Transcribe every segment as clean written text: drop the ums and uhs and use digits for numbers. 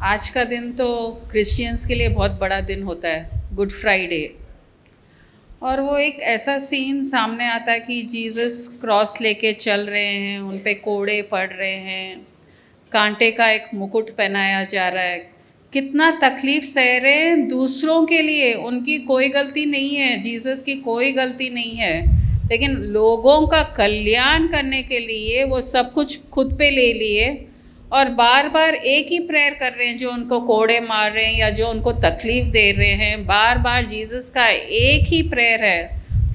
आज का दिन तो क्रिश्चियंस के लिए बहुत बड़ा दिन होता है, गुड फ्राइडे। और वो एक ऐसा सीन सामने आता है कि जीसस क्रॉस लेके चल रहे हैं, उन पे कोड़े पड़ रहे हैं, कांटे का एक मुकुट पहनाया जा रहा है। कितना तकलीफ सह रहे हैं दूसरों के लिए, उनकी कोई गलती नहीं है, जीसस की कोई गलती नहीं है, लेकिन लोगों का कल्याण करने के लिए वो सब कुछ खुद पे ले लिए और बार बार एक ही प्रेयर कर रहे हैं। जो उनको कोड़े मार रहे हैं या जो उनको तकलीफ दे रहे हैं, बार बार जीसस का एक ही प्रेयर है,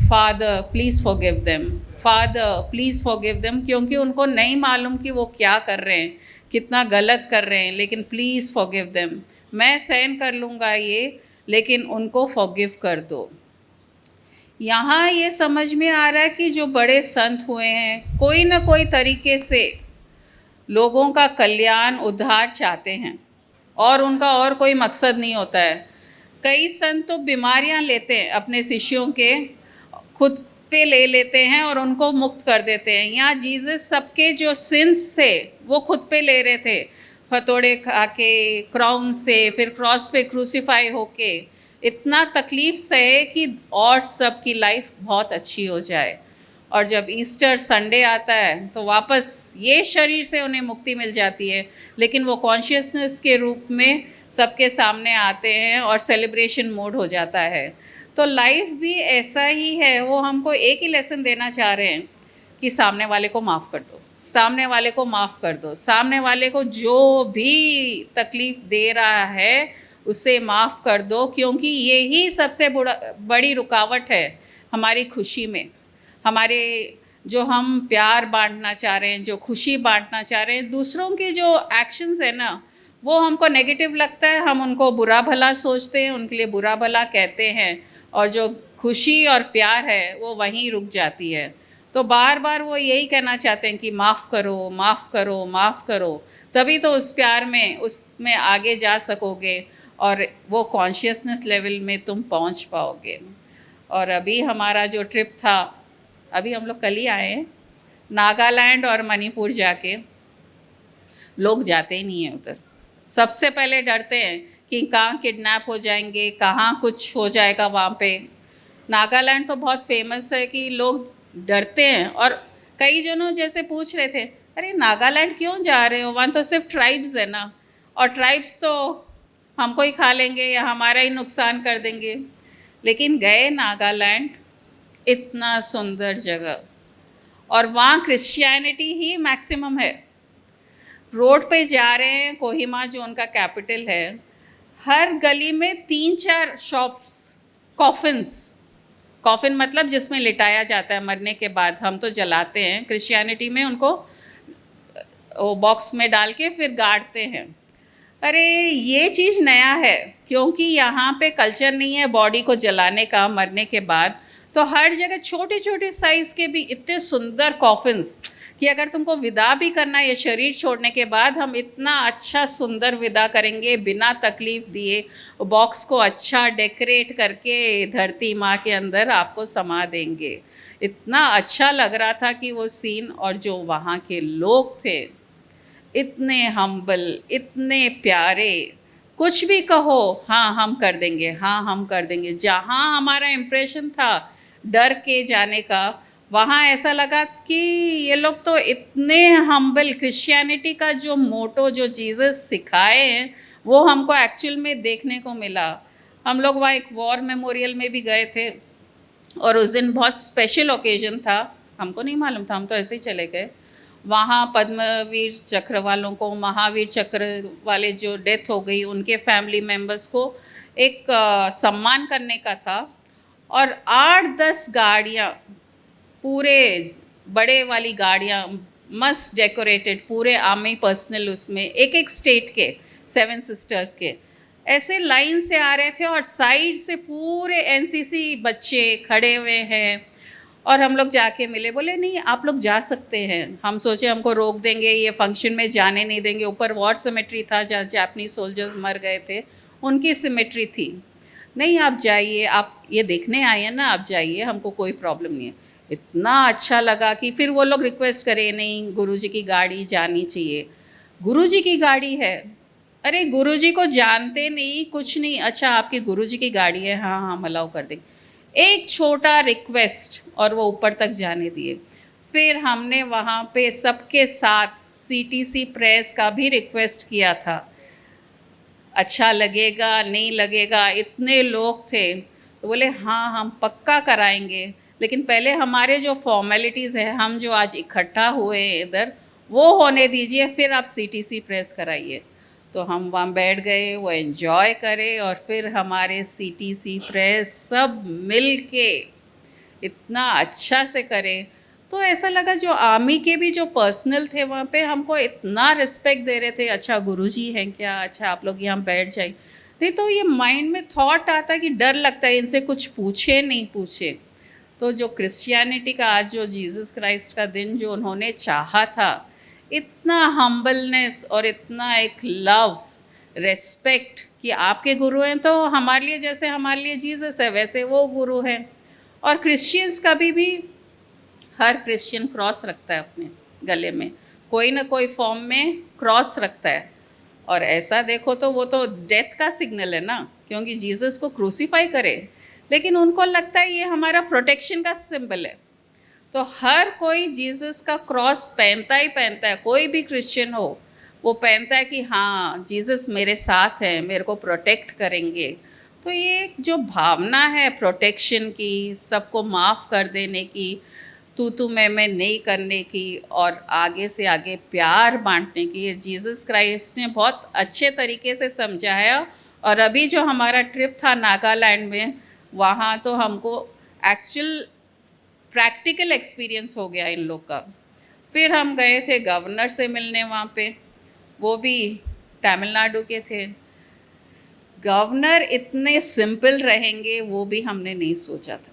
father please forgive them, father please forgive them. क्योंकि उनको नहीं मालूम कि वो क्या कर रहे हैं, कितना गलत कर रहे हैं, लेकिन प्लीज़ फॉरगिव देम। मैं सहन कर लूँगा ये, लेकिन उनको फॉरगिव कर दो। यहाँ ये समझ में आ रहा है कि जो बड़े संत हुए हैं, कोई ना कोई तरीके से लोगों का कल्याण उद्धार चाहते हैं और उनका और कोई मकसद नहीं होता है। कई संत तो बीमारियां लेते हैं अपने शिष्यों के, खुद पे ले लेते हैं और उनको मुक्त कर देते हैं। यहाँ जीसस सबके जो सिंस थे वो खुद पे ले रहे थे, हथौड़े खा के, क्राउन से, फिर क्रॉस पे क्रूसीफाई होके इतना तकलीफ सहे कि और सबकी लाइफ बहुत अच्छी हो जाए। और जब ईस्टर संडे आता है तो वापस ये शरीर से उन्हें मुक्ति मिल जाती है, लेकिन वो कॉन्शियसनेस के रूप में सबके सामने आते हैं और सेलिब्रेशन मोड हो जाता है। तो लाइफ भी ऐसा ही है। वो हमको एक ही लेसन देना चाह रहे हैं कि सामने वाले को माफ़ कर दो, सामने वाले को माफ़ कर दो, सामने वाले को जो भी तकलीफ़ दे रहा है उसे माफ़ कर दो, क्योंकि यही सबसे बड़ी रुकावट है हमारी खुशी में। हमारे जो हम प्यार बांटना चाह रहे हैं, जो खुशी बांटना चाह रहे हैं, दूसरों के जो एक्शंस है ना, वो हमको नेगेटिव लगता है, हम उनको बुरा भला सोचते हैं, उनके लिए बुरा भला कहते हैं, और जो खुशी और प्यार है वो वहीं रुक जाती है। तो बार बार वो यही कहना चाहते हैं कि माफ़ करो, माफ़ करो, माफ़ करो, तभी तो उस प्यार में, उसमें आगे जा सकोगे और वो कॉन्शियसनेस लेवल में तुम पहुंच पाओगे। और अभी हमारा जो ट्रिप था, अभी हम लोग कल ही आए हैं, नागालैंड और मणिपुर जाके, लोग जाते ही नहीं हैं उधर। सबसे पहले डरते हैं कि कहाँ किडनैप हो जाएंगे, कहाँ कुछ हो जाएगा वहाँ पे। नागालैंड तो बहुत फेमस है कि लोग डरते हैं। और कई जनों जैसे पूछ रहे थे, अरे नागालैंड क्यों जा रहे हो, वहाँ तो सिर्फ ट्राइब्स है ना, और ट्राइब्स तो हमको ही खा लेंगे या हमारा ही नुकसान कर देंगे। लेकिन गए नागालैंड, इतना सुंदर जगह, और वहाँ क्रिश्चियनिटी ही मैक्सिमम है। रोड पे जा रहे हैं, कोहिमा जो उनका कैपिटल है, हर गली में 3-4 शॉप्स, कॉफिन्स, कॉफिन मतलब जिसमें लिटाया जाता है मरने के बाद, हम तो जलाते हैं, क्रिश्चियनिटी में उनको वो बॉक्स में डाल के फिर गाड़ते हैं। अरे ये चीज़ नया है, क्योंकि यहाँ पे कल्चर नहीं है बॉडी को जलाने का मरने के बाद। तो हर जगह छोटे छोटे साइज़ के भी इतने सुंदर कॉफिन्स कि अगर तुमको विदा भी करना है, ये शरीर छोड़ने के बाद, हम इतना अच्छा सुंदर विदा करेंगे बिना तकलीफ़ दिए, बॉक्स को अच्छा डेकोरेट करके धरती माँ के अंदर आपको समा देंगे। इतना अच्छा लग रहा था कि वो सीन, और जो वहाँ के लोग थे इतने हम्बल, इतने प्यारे, कुछ भी कहो हाँ हम कर देंगे, हाँ हम कर देंगे। जहाँ हमारा इम्प्रेशन था डर के जाने का, वहाँ ऐसा लगा कि ये लोग तो इतने हम्बल, क्रिश्चियनिटी का जो मोटो जो जीसस सिखाए हैं वो हमको एक्चुअल में देखने को मिला। हम लोग वहाँ एक वॉर मेमोरियल में भी गए थे, और उस दिन बहुत स्पेशल ओकेजन था, हमको नहीं मालूम था, हम तो ऐसे ही चले गए। वहाँ पद्मवीर चक्र वालों को, महावीर चक्र वाले जो डेथ हो गई उनके फैमिली मेम्बर्स को एक सम्मान करने का था। और 8-10 गाड़ियाँ, पूरे बड़े वाली गाड़ियाँ, मस्त डेकोरेटेड, पूरे आर्मी पर्सनल, उसमें एक एक स्टेट के 7 सिस्टर्स के ऐसे लाइन से आ रहे थे, और साइड से पूरे एनसीसी बच्चे खड़े हुए हैं। और हम लोग जाके मिले, बोले नहीं आप लोग जा सकते हैं। हम सोचे हमको रोक देंगे, ये फंक्शन में जाने नहीं देंगे। ऊपर वॉर सिमेट्री था जहाँ जापानीज सोल्जर्स मर गए थे, उनकी सिमेट्री थी। नहीं आप जाइए, आप ये देखने आए हैं ना, आप जाइए, हमको कोई प्रॉब्लम नहीं है। इतना अच्छा लगा कि फिर वो लोग रिक्वेस्ट करे, नहीं गुरुजी की गाड़ी जानी चाहिए। गुरुजी की गाड़ी है, अरे गुरुजी को जानते नहीं, कुछ नहीं, अच्छा आपकी गुरुजी की गाड़ी है, हाँ हाँ हम अलाउ कर देंगे। एक छोटा रिक्वेस्ट और वो ऊपर तक जाने दिए। फिर हमने वहाँ पे सबके साथ सीटीसी प्रेस का भी रिक्वेस्ट किया था, अच्छा लगेगा नहीं लगेगा, इतने लोग थे तो बोले हाँ हम पक्का कराएंगे, लेकिन पहले हमारे जो फॉर्मेलिटीज़ है, हम जो आज इकट्ठा हुए हैं इधर, वो होने दीजिए, फिर आप सीटीसी प्रेस कराइए। तो हम वहाँ बैठ गए, वो एंजॉय करे, और फिर हमारे सीटीसी प्रेस सब मिल के इतना अच्छा से करे। तो ऐसा लगा जो आर्मी के भी जो पर्सनल थे वहाँ पे हमको इतना रिस्पेक्ट दे रहे थे, अच्छा गुरुजी हैं क्या, अच्छा आप लोग यहाँ बैठ जाइए। नहीं तो ये माइंड में थॉट आता है कि डर लगता है इनसे कुछ पूछे नहीं पूछे। तो जो क्रिश्चियनिटी का आज जो जीसस क्राइस्ट का दिन जो उन्होंने चाहा था, इतना हम्बलनेस और इतना एक लव रेस्पेक्ट कि आपके गुरु हैं तो हमारे लिए, जैसे हमारे लिए जीसस है वैसे वो गुरु हैं। और क्रिश्चियंस का भी हर क्रिश्चियन क्रॉस रखता है अपने गले में, कोई ना कोई फॉर्म में क्रॉस रखता है। और ऐसा देखो तो वो तो डेथ का सिग्नल है ना, क्योंकि जीसस को क्रूसीफाई करे, लेकिन उनको लगता है ये हमारा प्रोटेक्शन का सिंबल है। तो हर कोई जीसस का क्रॉस पहनता ही पहनता है, कोई भी क्रिश्चियन हो वो पहनता है कि हाँ जीसस मेरे साथ है, मेरे को प्रोटेक्ट करेंगे। तो ये जो भावना है प्रोटेक्शन की, सबको माफ़ कर देने की, तू मैं नहीं करने की, और आगे से आगे प्यार बांटने की, ये जीसस क्राइस्ट ने बहुत अच्छे तरीके से समझाया। और अभी जो हमारा ट्रिप था नागालैंड में, वहाँ तो हमको एक्चुअल प्रैक्टिकल एक्सपीरियंस हो गया इन लोग का। फिर हम गए थे गवर्नर से मिलने वहाँ पे, वो भी तमिलनाडु के थे। गवर्नर इतने सिंपल रहेंगे वो भी हमने नहीं सोचा था,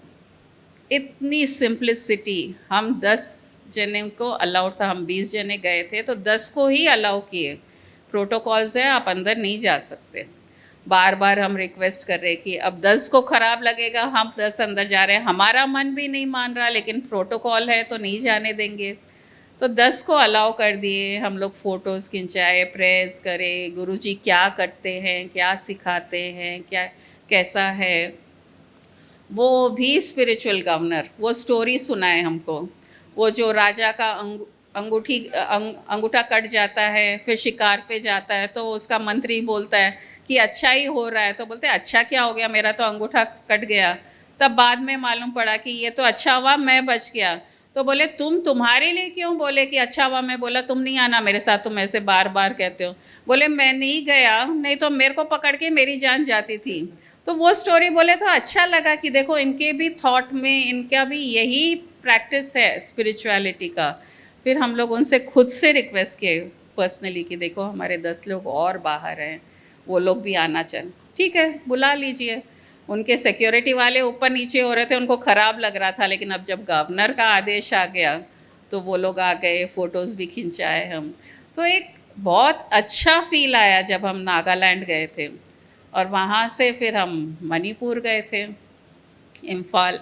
इतनी सिंप्लिसिटी। हम 10 जने को अलाउड था, हम 20 जने गए थे तो 10 को ही अलाउ किए। प्रोटोकॉल्स है, आप अंदर नहीं जा सकते। बार बार हम रिक्वेस्ट कर रहे कि अब 10 को ख़राब लगेगा, हम 10 अंदर जा रहे हैं, हमारा मन भी नहीं मान रहा, लेकिन प्रोटोकॉल है तो नहीं जाने देंगे। तो 10 को अलाउ कर दिए। हम लोग फ़ोटोज़ खिंचाए, प्रेयर्स करे, गुरुजी क्या करते हैं, क्या सिखाते हैं, क्या कैसा है। वो भी स्पिरिचुअल गवर्नर, वो स्टोरी सुनाए हमको, वो जो राजा का अंगूठा कट जाता है, फिर शिकार पे जाता है तो उसका मंत्री बोलता है कि अच्छा ही हो रहा है, तो बोलते हैं अच्छा क्या हो गया, मेरा तो अंगूठा कट गया। तब बाद में मालूम पड़ा कि ये तो अच्छा हुआ मैं बच गया। तो बोले तुम्हारे लिए क्यों, बोले कि अच्छा हुआ मैं बोला तुम नहीं आना मेरे साथ, तुम ऐसे बार बार कहते हो। बोले मैं नहीं गया, नहीं तो मेरे को पकड़ के मेरी जान जाती थी। तो वो स्टोरी बोले तो अच्छा लगा कि देखो इनके भी थॉट में इनका भी यही प्रैक्टिस है स्पिरिचुअलिटी का। फिर हम लोग उनसे खुद से रिक्वेस्ट किए पर्सनली कि देखो हमारे 10 लोग और बाहर हैं, वो लोग भी आना चाहिए, ठीक है बुला लीजिए। उनके सिक्योरिटी वाले ऊपर नीचे हो रहे थे, उनको ख़राब लग रहा था, लेकिन अब जब गवर्नर का आदेश आ गया तो वो लोग आ गए, फ़ोटोज़ भी खिंचाए हम। तो एक बहुत अच्छा फील आया जब हम नागालैंड गए थे। और वहाँ से फिर हम मणिपुर गए थे, इम्फाल।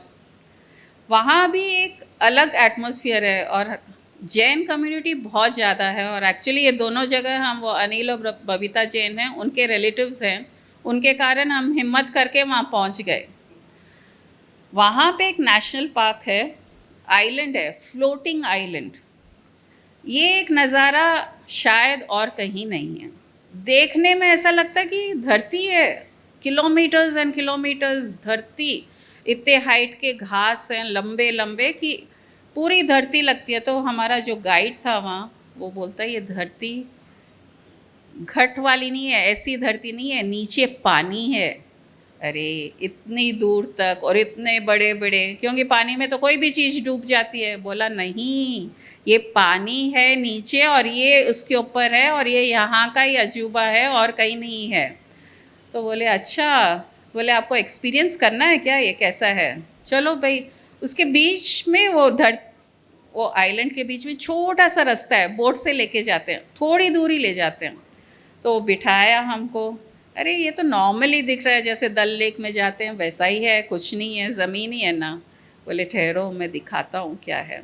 वहाँ भी एक अलग एटमॉस्फेयर है और जैन कम्युनिटी बहुत ज़्यादा है। और एक्चुअली ये दोनों जगह हम, वो अनिल और बबीता जैन हैं, उनके रिलेटिव्स हैं, उनके कारण हम हिम्मत करके वहाँ पहुँच गए। वहाँ पे एक नेशनल पार्क है, आइलैंड है, फ्लोटिंग आइलैंड। ये एक नज़ारा शायद और कहीं नहीं है। देखने में ऐसा लगता है कि धरती है, किलोमीटर्स एंड किलोमीटर्स धरती, इतने हाइट के घास हैं लंबे लंबे कि पूरी धरती लगती है। तो हमारा जो गाइड था वहाँ, वो बोलता है ये धरती घट वाली नहीं है, ऐसी धरती नहीं है, नीचे पानी है। अरे इतनी दूर तक और इतने बड़े बड़े, क्योंकि पानी में तो कोई भी चीज़ डूब जाती है। बोला नहीं, ये पानी है नीचे और ये उसके ऊपर है, और ये यहाँ का ही अजूबा है और कहीं नहीं है। तो बोले अच्छा, बोले आपको एक्सपीरियंस करना है क्या, ये कैसा है। चलो भाई, उसके बीच में वो आइलैंड के बीच में छोटा सा रास्ता है, बोट से लेके जाते हैं, थोड़ी दूरी ले जाते हैं। तो बिठाया हमको। अरे ये तो नॉर्मली दिख रहा है, जैसे दल लेक में जाते हैं वैसा ही है, कुछ नहीं है, ज़मीन ही है ना। बोले ठहरो मैं दिखाता हूँ क्या है।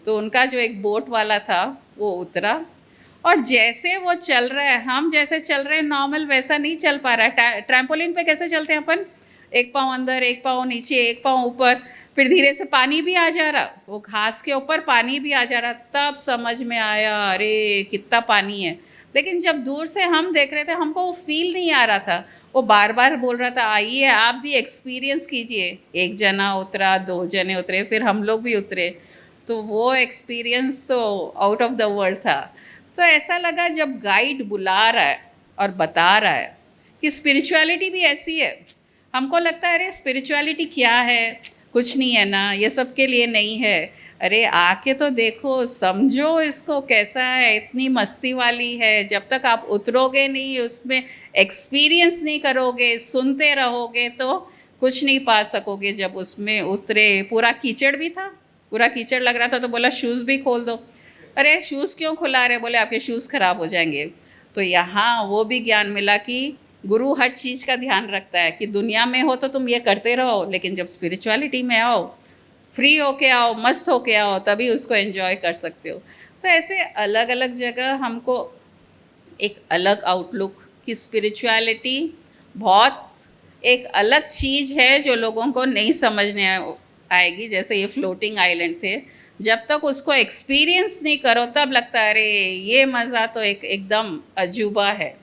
तो उनका जो एक बोट वाला था वो उतरा, और जैसे वो चल रहा है, हम जैसे चल रहे हैं नॉर्मल वैसा नहीं चल पा रहा है। ट्रैम्पोलिन पे कैसे चलते हैं अपन, एक पाँव अंदर, एक पाँव नीचे, एक पाँव ऊपर, फिर धीरे से पानी भी आ जा रहा, वो घास के ऊपर पानी भी आ जा रहा, तब समझ में आया अरे कितना पानी है। लेकिन जब दूर से हम देख रहे थे हमको वो फील नहीं आ रहा था। वो बार बार बोल रहा था आइए आप भी एक्सपीरियंस कीजिए। एक जना उतरा, 2 जने उतरे, फिर हम लोग भी उतरे, तो वो एक्सपीरियंस तो आउट ऑफ द वर्ल्ड था। तो ऐसा लगा जब गाइड बुला रहा है और बता रहा है कि स्पिरिचुअलिटी भी ऐसी है। हमको लगता है अरे स्पिरिचुअलिटी क्या है, कुछ नहीं है ना, ये सब के लिए नहीं है। अरे आके तो देखो, समझो इसको कैसा है, इतनी मस्ती वाली है। जब तक आप उतरोगे नहीं, उसमें एक्सपीरियंस नहीं करोगे, सुनते रहोगे, तो कुछ नहीं पा सकोगे। जब उसमें उतरे, पूरा कीचड़ भी था, पूरा कीचड़ लग रहा था, तो बोला शूज़ भी खोल दो। अरे शूज़ क्यों खुला रहे, बोले आपके शूज़ खराब हो जाएंगे। तो यहाँ वो भी ज्ञान मिला कि गुरु हर चीज़ का ध्यान रखता है कि दुनिया में हो तो तुम ये करते रहो, लेकिन जब स्पिरिचुअलिटी में आओ, फ्री होके आओ, मस्त होके आओ, तभी उसको एंजॉय कर सकते हो। तो ऐसे अलग अलग जगह हमको एक अलग आउटलुक कि स्पिरिचुअलिटी बहुत एक अलग चीज़ है जो लोगों को नहीं समझने आएगी। जैसे ये फ्लोटिंग आइलैंड थे, जब तक उसको एक्सपीरियंस नहीं करो तब लगता है अरे ये मज़ा तो एकदम अजूबा है।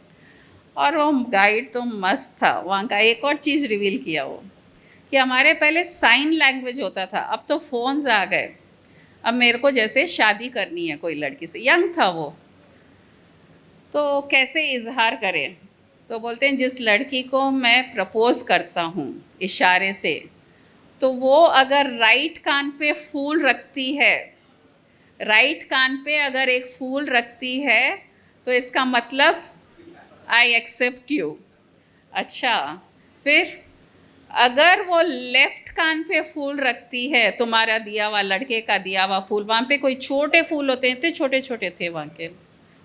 और वो गाइड तो मस्त था। वहाँ का एक और चीज़ रिवील किया वो कि हमारे पहले साइन लैंग्वेज होता था, अब तो फ़ोन्स आ गए। अब मेरे को जैसे शादी करनी है कोई लड़की से, यंग था वो, तो कैसे इजहार करें, तो बोलते हैं जिस लड़की को मैं प्रपोज करता हूँ इशारे से, तो वो अगर राइट कान पे फूल रखती है, राइट कान पे अगर एक फूल रखती है, तो इसका मतलब आई एक्सेप्ट यू। अच्छा, फिर अगर वो लेफ्ट कान पे फूल रखती है, तुम्हारा दिया हुआ, लड़के का दिया हुआ फूल, वहाँ पे कोई छोटे फूल होते हैं, इतने छोटे छोटे थे वहाँ के,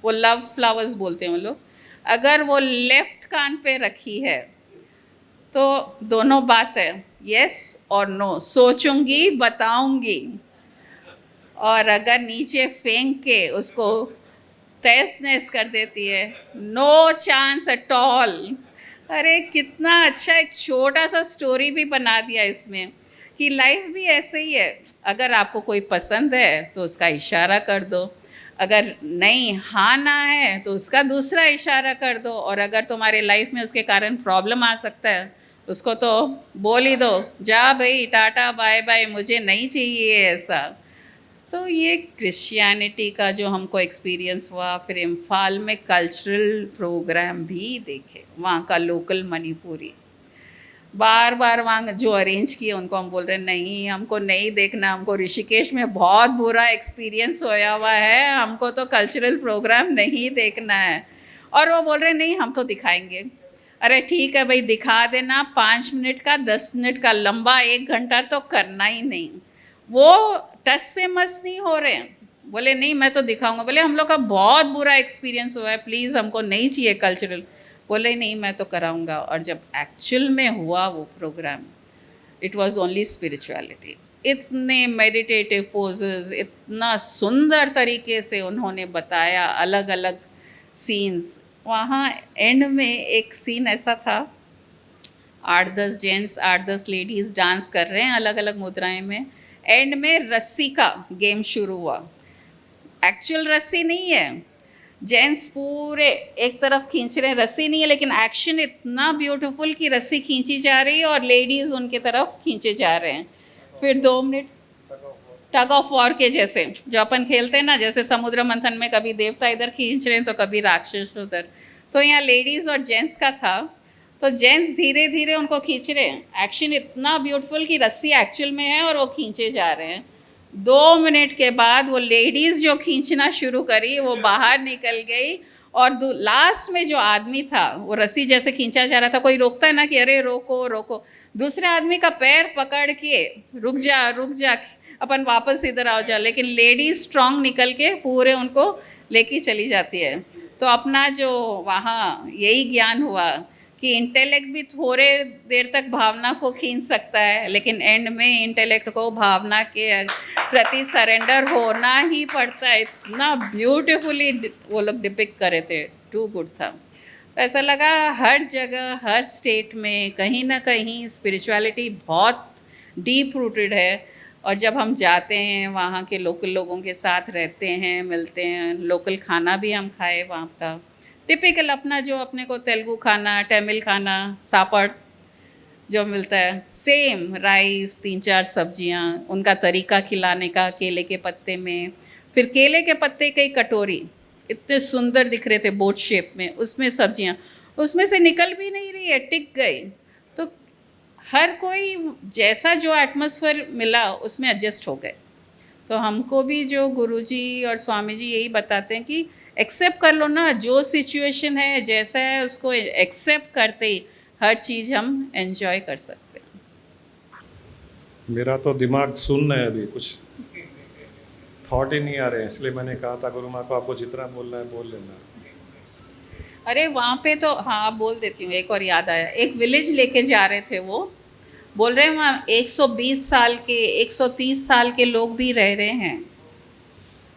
वो लव फ्लावर्स बोलते हैं वो लोग, अगर वो लेफ्ट कान पे रखी है तो दोनों बात है, यस और नो, सोचूंगी बताऊंगी। और अगर नीचे फेंक के उसको तहस नहस कर देती है, नो चांस एट ऑल। अरे कितना अच्छा एक छोटा सा स्टोरी भी बना दिया इसमें कि लाइफ भी ऐसे ही है। अगर आपको कोई पसंद है तो उसका इशारा कर दो, अगर नहीं हाँ ना है तो उसका दूसरा इशारा कर दो, और अगर तुम्हारे लाइफ में उसके कारण प्रॉब्लम आ सकता है उसको तो बोल ही दो, जा भाई टाटा बाय बाय, मुझे नहीं चाहिए ऐसा। तो ये क्रिश्चियनिटी का जो हमको एक्सपीरियंस हुआ, फिर इम्फाल में कल्चरल प्रोग्राम भी देखे, वहाँ का लोकल मणिपुरी, बार बार वहाँ जो अरेंज किए उनको हम बोल रहे हैं नहीं हमको नहीं देखना, हमको ऋषिकेश में बहुत बुरा एक्सपीरियंस होया हुआ है, हमको तो कल्चरल प्रोग्राम नहीं देखना है। और वो बोल रहे नहीं हम तो दिखाएंगे। अरे ठीक है भाई दिखा देना, 5 मिनट का 10 मिनट का, लंबा 1 घंटा तो करना ही नहीं। वो टस से मस नहीं हो रहे हैं, बोले नहीं मैं तो दिखाऊंगा। बोले हम लोग का बहुत बुरा एक्सपीरियंस हुआ है, प्लीज़ हमको नहीं चाहिए कल्चरल। बोले नहीं मैं तो कराऊंगा। और जब एक्चुअल में हुआ वो program, it was only spirituality. इतने मेडिटेटिव पोजेस, इतना सुंदर तरीके से उन्होंने बताया, अलग अलग सीन्स। वहाँ एंड में एक सीन ऐसा था, 8-10 जेंट्स 8-10 लेडीज़ डांस कर रहे हैं अलग अलग मुद्राएं में। एंड में रस्सी का गेम शुरू हुआ, एक्चुअल रस्सी नहीं है, जेंट्स पूरे एक तरफ खींच रहे हैं, रस्सी नहीं है, लेकिन एक्शन इतना ब्यूटीफुल कि रस्सी खींची जा रही है और लेडीज़ उनके तरफ खींचे जा रहे हैं। फिर 2 मिनट टग ऑफ वॉर के जैसे जो अपन खेलते हैं ना, जैसे समुद्र मंथन में कभी देवता इधर खींच रहे हैं तो कभी राक्षस उधर, तो यहाँ लेडीज़ और जेंट्स का था। तो जेंट्स धीरे धीरे उनको खींच रहे हैं, एक्शन इतना ब्यूटीफुल कि रस्सी एक्चुअल में है और वो खींचे जा रहे हैं। 2 मिनट के बाद वो लेडीज़ जो खींचना शुरू करी वो बाहर निकल गई, और लास्ट में जो आदमी था, वो रस्सी जैसे खींचा जा रहा था, कोई रोकता है ना कि अरे रोको रोको, दूसरे आदमी का पैर पकड़ के रुक जा अपन वापस इधर आओ जा, लेकिन लेडीज स्ट्रांग निकल के पूरे उनको लेके चली जाती है। तो अपना जो वहाँ यही ज्ञान हुआ कि इंटेलेक्ट भी थोड़े देर तक भावना को खींच सकता है, लेकिन एंड में इंटेलेक्ट को भावना के प्रति सरेंडर होना ही पड़ता है। इतना ब्यूटीफुली वो लोग डिपिक्ट करे थे, टू गुड था। तो ऐसा लगा हर जगह, हर स्टेट में कहीं ना कहीं स्पिरिचुअलिटी बहुत डीप रूटेड है। और जब हम जाते हैं वहाँ के लोकल लोगों के साथ रहते हैं, मिलते हैं, लोकल खाना भी हम खाए वहाँ का, टिपिकल अपना जो अपने को तेलुगु खाना, तमिल खाना, सापड़ जो मिलता है, सेम राइस, 3-4 सब्जियाँ, उनका तरीका खिलाने का, केले के पत्ते में, फिर केले के पत्ते की कटोरी इतने सुंदर दिख रहे थे बोट शेप में, उसमें सब्जियाँ, उसमें से निकल भी नहीं रही है, टिक गई। तो हर कोई जैसा जो एटमॉस्फेयर मिला उसमें एडजस्ट हो गए। तो हमको भी जो गुरुजी और स्वामी जी यही बताते हैं कि एक्सेप्ट कर लो ना, जो सिचुएशन है जैसा है उसको एक्सेप्ट करते ही हर चीज़ हम एंजॉय कर सकते हैं। मेरा तो दिमाग सुन है, अभी कुछ थॉट ही नहीं आ रहे हैं, इसलिए मैंने कहा था गुरु माँ को आपको जितना बोलना है बोल लेना। अरे वहाँ पे तो हाँ बोल देती हूँ, एक और याद आया, एक विलेज लेके जा रहे थे, वो बोल रहे हैं वहाँ 120 साल के, 130 साल के लोग भी रह रहे हैं।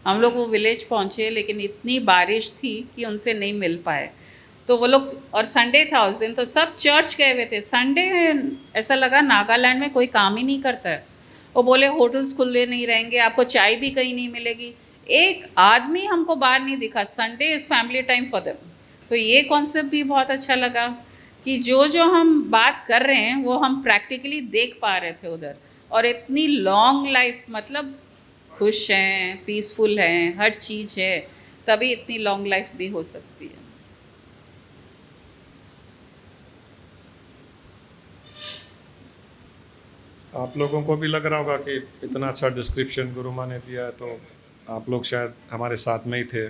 हम लोग वो विलेज पहुँचे लेकिन इतनी बारिश थी कि उनसे नहीं मिल पाए। तो वो लोग, और संडे था उस दिन, तो सब चर्च गए हुए थे। संडे ऐसा लगा नागालैंड में कोई काम ही नहीं करता है। वो बोले होटल्स खुले नहीं रहेंगे, आपको चाय भी कहीं नहीं मिलेगी, एक आदमी हमको बाहर नहीं दिखा। Sunday is family time for them. तो ये कॉन्सेप्ट भी बहुत अच्छा लगा कि जो जो हम बात कर रहे हैं वो हम प्रैक्टिकली देख पा रहे थे उधर। और इतनी लॉन्ग लाइफ, मतलब खुश हैं, पीसफुल हैं, हर चीज़ है, तभी इतनी लॉन्ग लाइफ भी हो सकती है। आप लोगों को भी लग रहा होगा कि इतना अच्छा डिस्क्रिप्शन गुरु माँ ने दिया है, तो आप लोग शायद हमारे साथ में ही थे,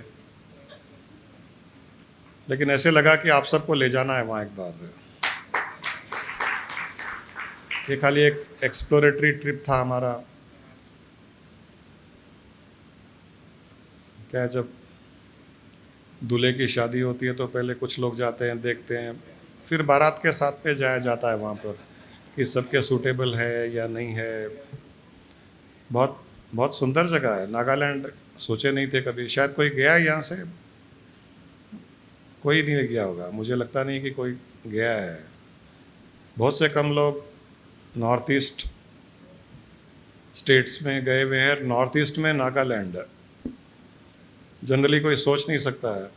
लेकिन ऐसे लगा कि आप सबको ले जाना है वहाँ एक बार। ये खाली एक एक्सप्लोरेटरी ट्रिप था हमारा। क्या है, जब दूल्हे की शादी होती है तो पहले कुछ लोग जाते हैं, देखते हैं, फिर बारात के साथ में जाया जाता है वहाँ पर कि सबके सूटेबल है या नहीं है। बहुत बहुत सुंदर जगह है नागालैंड, सोचे नहीं थे कभी। शायद कोई गया है यहाँ से? कोई नहीं गया होगा, मुझे लगता नहीं कि कोई गया है। बहुत से कम लोग नॉर्थ ईस्ट स्टेट्स में गए हुए हैं। नॉर्थ ईस्ट में नागालैंड जनरली कोई सोच नहीं सकता है।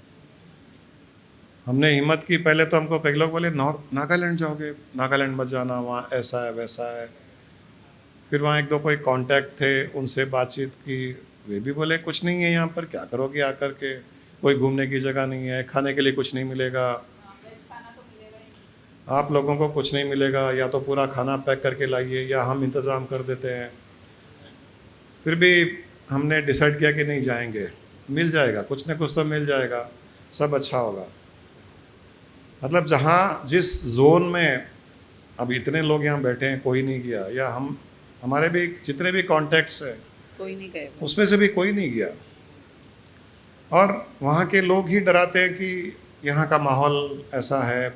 हमने हिम्मत की, पहले तो हमको कई लोग बोले नॉर्थ नागालैंड जाओगे, नागालैंड मत जाना, वहाँ ऐसा है वैसा है। फिर वहाँ एक दो कोई कांटेक्ट थे, उनसे बातचीत की, वे भी बोले कुछ नहीं है यहाँ पर, क्या करोगे आकर के, कोई घूमने की जगह नहीं है, खाने के लिए कुछ नहीं मिलेगा, आप लोगों को कुछ नहीं मिलेगा, या तो पूरा खाना पैक करके लाइए या हम इंतज़ाम कर देते हैं। फिर भी हमने डिसाइड किया कि नहीं जाएंगे, मिल जाएगा, कुछ न कुछ तो मिल जाएगा, सब अच्छा होगा। मतलब जहाँ जिस जोन में अब इतने लोग यहाँ बैठे हैं कोई नहीं गया, या हम हमारे भी जितने भी कॉन्टैक्ट्स हैं कोई नहीं गए, उसमें से भी कोई नहीं गया। और वहाँ के लोग ही डराते हैं कि यहाँ का माहौल ऐसा है,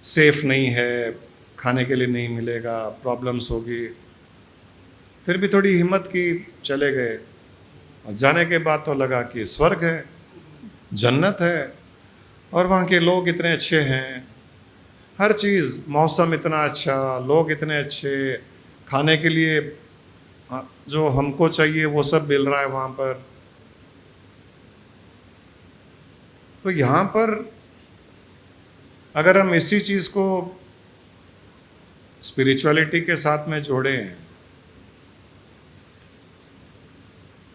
सेफ नहीं है, खाने के लिए नहीं मिलेगा, प्रॉब्लम्स होगी। फिर भी थोड़ी हिम्मत की, चले गए। और जाने के बाद तो लगा कि स्वर्ग है, जन्नत है, और वहाँ के लोग इतने अच्छे हैं, हर चीज़, मौसम इतना अच्छा, लोग इतने अच्छे, खाने के लिए जो हमको चाहिए वो सब मिल रहा है वहाँ पर। तो यहाँ पर अगर हम इसी चीज़ को स्पिरिचुअलिटी के साथ में जोड़ें,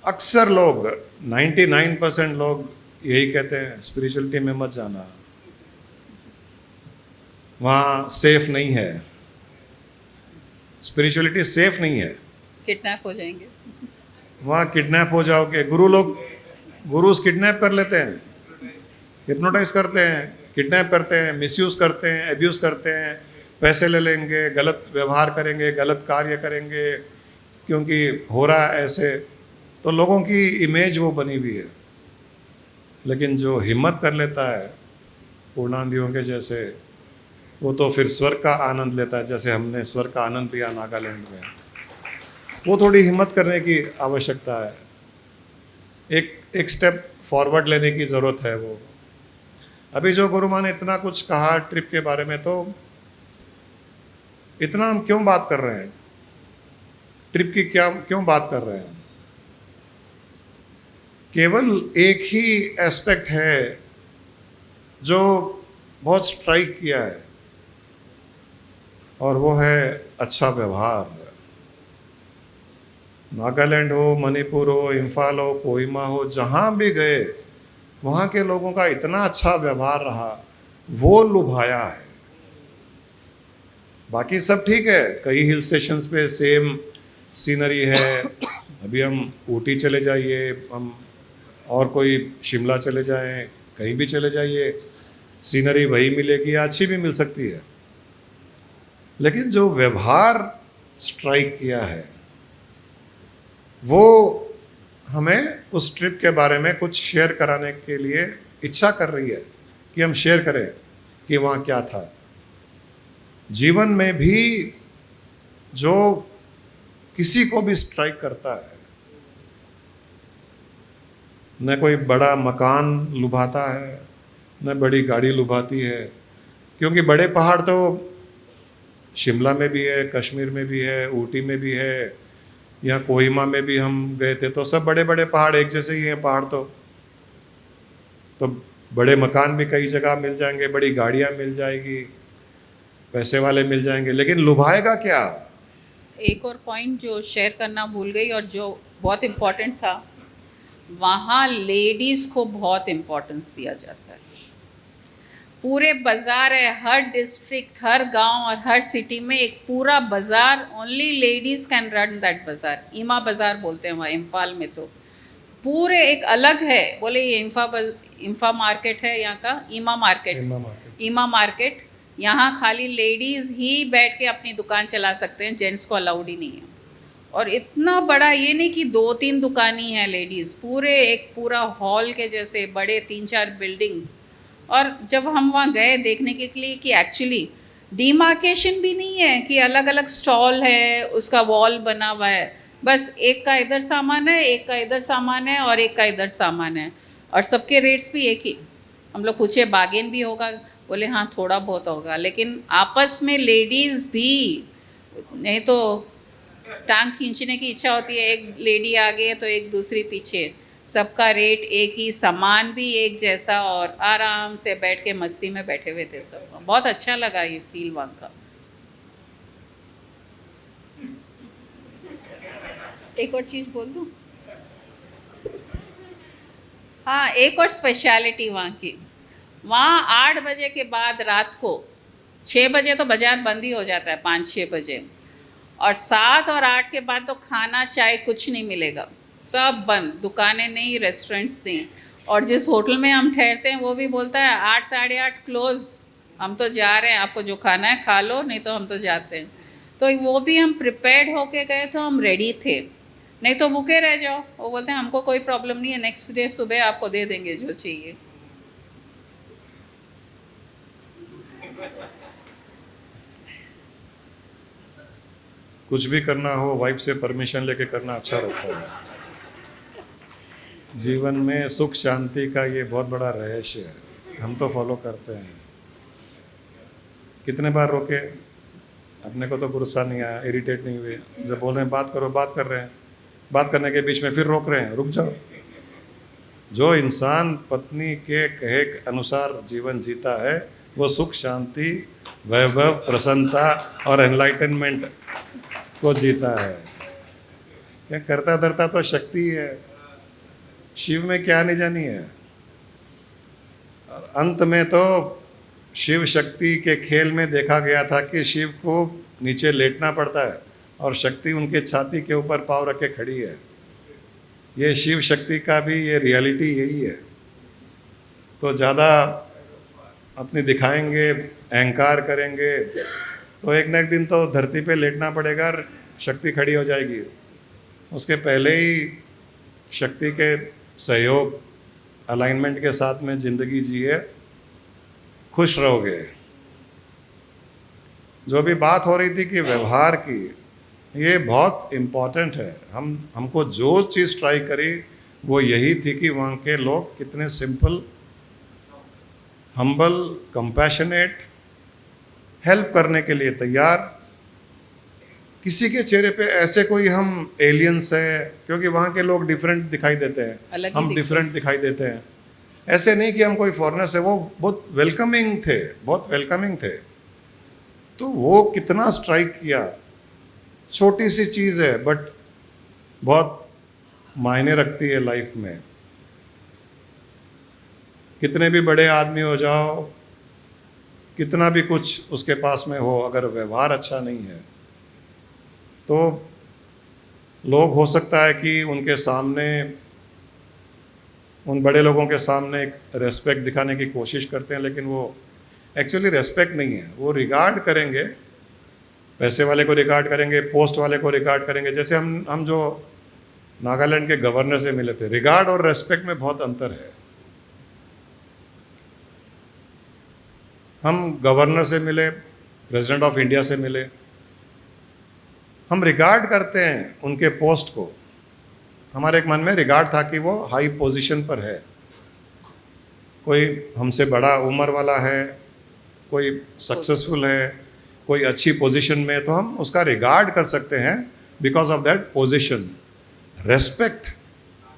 अक्सर लोग 99% लोग यही कहते हैं स्पिरिचुअलिटी में मत जाना, वहाँ सेफ नहीं है, स्पिरिचुअलिटी सेफ नहीं है, किडनैप हो जाएंगे, वहाँ किडनैप हो जाओगे। गुरुज किडनैप कर लेते हैं, हिप्नोटाइज करते हैं, किडनैप करते हैं, मिसयूज़ करते हैं, एब्यूज़ करते हैं, पैसे ले लेंगे, गलत व्यवहार करेंगे, गलत कार्य करेंगे, क्योंकि हो रहा है ऐसे। तो लोगों की इमेज वो बनी हुई है। लेकिन जो हिम्मत कर लेता है पूर्णांदियों के जैसे, वो तो फिर स्वर्ग का आनंद लेता है, जैसे हमने स्वर्ग का आनंद लिया नागालैंड में। वो थोड़ी हिम्मत करने की आवश्यकता है, एक एक स्टेप फॉरवर्ड लेने की ज़रूरत है। वो अभी जो गुरु माँ ने इतना कुछ कहा ट्रिप के बारे में, तो इतना हम क्यों बात कर रहे हैं, ट्रिप की क्या क्यों बात कर रहे हैं? केवल एक ही एस्पेक्ट है जो बहुत स्ट्राइक किया है, और वो है अच्छा व्यवहार। नागालैंड हो, मणिपुर हो, इम्फाल हो, कोहिमा हो, जहाँ भी गए वहाँ के लोगों का इतना अच्छा व्यवहार रहा, वो लुभाया है। बाकी सब ठीक है, कई हिल स्टेशंस पे सेम सीनरी है। अभी हम ऊटी चले जाइए, हम और कोई शिमला चले जाएं, कहीं भी चले जाइए, सीनरी वही मिलेगी, अच्छी भी मिल सकती है। लेकिन जो व्यवहार स्ट्राइक किया है, वो हमें उस ट्रिप के बारे में कुछ शेयर कराने के लिए इच्छा कर रही है कि हम शेयर करें कि वहाँ क्या था। जीवन में भी जो किसी को भी स्ट्राइक करता है, न कोई बड़ा मकान लुभाता है, न बड़ी गाड़ी लुभाती है, क्योंकि बड़े पहाड़ तो शिमला में भी है, कश्मीर में भी है, ऊटी में भी है, यहाँ कोहिमा में भी हम गए थे, तो सब बड़े बड़े पहाड़ एक जैसे ही हैं पहाड़। तो बड़े मकान भी कई जगह मिल जाएंगे, बड़ी गाड़ियाँ मिल जाएगी, पैसे वाले मिल जाएंगे, लेकिन लुभाएगा क्या? एक और पॉइंट जो शेयर करना भूल गई और जो बहुत इम्पोर्टेंट था, वहाँ लेडीज़ को बहुत इम्पोर्टेंस दिया जाता है। पूरे बाज़ार है, हर डिस्ट्रिक्ट, हर गांव और हर सिटी में एक पूरा बाज़ार, only ladies can run that बाज़ार। ईमा बाज़ार बोलते हैं वहाँ इम्फाल में, तो पूरे एक अलग है। बोले ये इम्फा मार्केट है यहाँ का, ईमा मार्केट। यहाँ खाली लेडीज़ ही बैठ के अपनी दुकान चला सकते हैं, जेंट्स को अलाउड ही नहीं है। और इतना बड़ा, ये नहीं कि 2-3 दुकानें हैं लेडीज़, पूरे एक पूरा हॉल के जैसे बड़े 3-4 बिल्डिंग्स। और जब हम वहाँ गए देखने के लिए कि एक्चुअली डिमार्केशन भी नहीं है कि अलग अलग स्टॉल है, उसका वॉल बना हुआ है, बस एक का इधर सामान है, एक का इधर सामान है और एक का इधर सामान है, और सबके रेट्स भी एक ही। हम लोग पूछे बार्गेन भी होगा, बोले हाँ थोड़ा बहुत होगा, लेकिन आपस में लेडीज़ भी, नहीं तो टांग खींचने की इच्छा होती है, एक लेडी आगे तो एक दूसरी पीछे, सबका रेट एक ही, सामान भी एक जैसा, और आराम से बैठ के मस्ती में बैठे हुए थे सब। बहुत अच्छा लगा ये फील वहाँ का। एक और चीज़ बोल दूँ, हाँ एक और स्पेशलिटी वहाँ की, वहाँ 8 बजे के बाद रात को 6 बजे तो बाज़ार बंद ही हो जाता है, 5-6 बजे, और 7 और 8 के बाद तो खाना चाय कुछ नहीं मिलेगा, सब बंद, दुकानें नहीं, रेस्टोरेंट्स नहीं। और जिस होटल में हम ठहरते हैं वो भी बोलता है 8 साढ़े 8 क्लोज़, हम तो जा रहे हैं, आपको जो खाना है खा लो, नहीं तो हम तो जाते हैं। तो वो भी हम प्रिपेयर्ड होके गए, तो हम रेडी थे, नहीं तो भूखे रह जाओ। वो बोलते हैं हमको कोई प्रॉब्लम नहीं है, नेक्स्ट डे सुबह आपको दे देंगे जो चाहिए। कुछ भी करना हो वाइफ से परमिशन लेके करना अच्छा रहता है। जीवन में सुख शांति का ये बहुत बड़ा रहस्य है, हम तो फॉलो करते हैं। कितने बार रोके, अपने को तो गुस्सा नहीं आया, इरिटेट नहीं हुए, जब बोल रहे हैं बात करो, बात कर रहे हैं, बात करने के बीच में फिर रोक रहे हैं, रुक जाओ। जो इंसान पत्नी के कहे के अनुसार जीवन जीता है, वो सुख शांति, वैभव, प्रसन्नता और एनलाइटनमेंट को जीता है। क्या करता धरता तो शक्ति है, शिव में क्या नहीं जानी है। और अंत में तो शिव शक्ति के खेल में देखा गया था कि शिव को नीचे लेटना पड़ता है और शक्ति उनके छाती के ऊपर पाँव रख के खड़ी है। ये शिव शक्ति का भी ये रियलिटी यही है। तो ज़्यादा अपने दिखाएंगे, अहंकार करेंगे, तो एक न एक दिन तो धरती पे लेटना पड़ेगा और शक्ति खड़ी हो जाएगी। उसके पहले ही शक्ति के सहयोग, अलाइनमेंट के साथ में ज़िंदगी जिए, खुश रहोगे। जो भी बात हो रही थी कि व्यवहार की, ये बहुत इम्पॉर्टेंट है। हमको जो चीज़ ट्राई करी वो यही थी कि वहाँ के लोग कितने सिंपल, हम्बल, कंपैशनेट, हेल्प करने के लिए तैयार। किसी के चेहरे पे ऐसे कोई हम एलियंस है, क्योंकि वहाँ के लोग डिफरेंट दिखाई देते हैं, अलग ही हम दिखते डिफरेंट दिखाई देते हैं। ऐसे नहीं कि हम कोई फॉरेनर्स है, वो बहुत वेलकमिंग थे, बहुत वेलकमिंग थे। तो वो कितना स्ट्राइक किया। छोटी सी चीज़ है बट बहुत मायने रखती है लाइफ में। कितने भी बड़े आदमी हो जाओ, कितना भी कुछ उसके पास में हो, अगर व्यवहार अच्छा नहीं है तो लोग, हो सकता है कि उनके सामने, उन बड़े लोगों के सामने एक रेस्पेक्ट दिखाने की कोशिश करते हैं, लेकिन वो एक्चुअली रेस्पेक्ट नहीं है। वो रिगार्ड करेंगे, पैसे वाले को रिगार्ड करेंगे, पोस्ट वाले को रिगार्ड करेंगे। जैसे हम जो नागालैंड के गवर्नर से मिले थे, रिगार्ड और रेस्पेक्ट में बहुत अंतर है। हम गवर्नर से मिले, प्रेसिडेंट ऑफ इंडिया से मिले, हम रिगार्ड करते हैं उनके पोस्ट को। हमारे एक मन में रिगार्ड था कि वो हाई पोजीशन पर है, कोई हमसे बड़ा उम्र वाला है, कोई सक्सेसफुल है, कोई अच्छी पोजीशन में, तो हम उसका रिगार्ड कर सकते हैं because of that position. Respect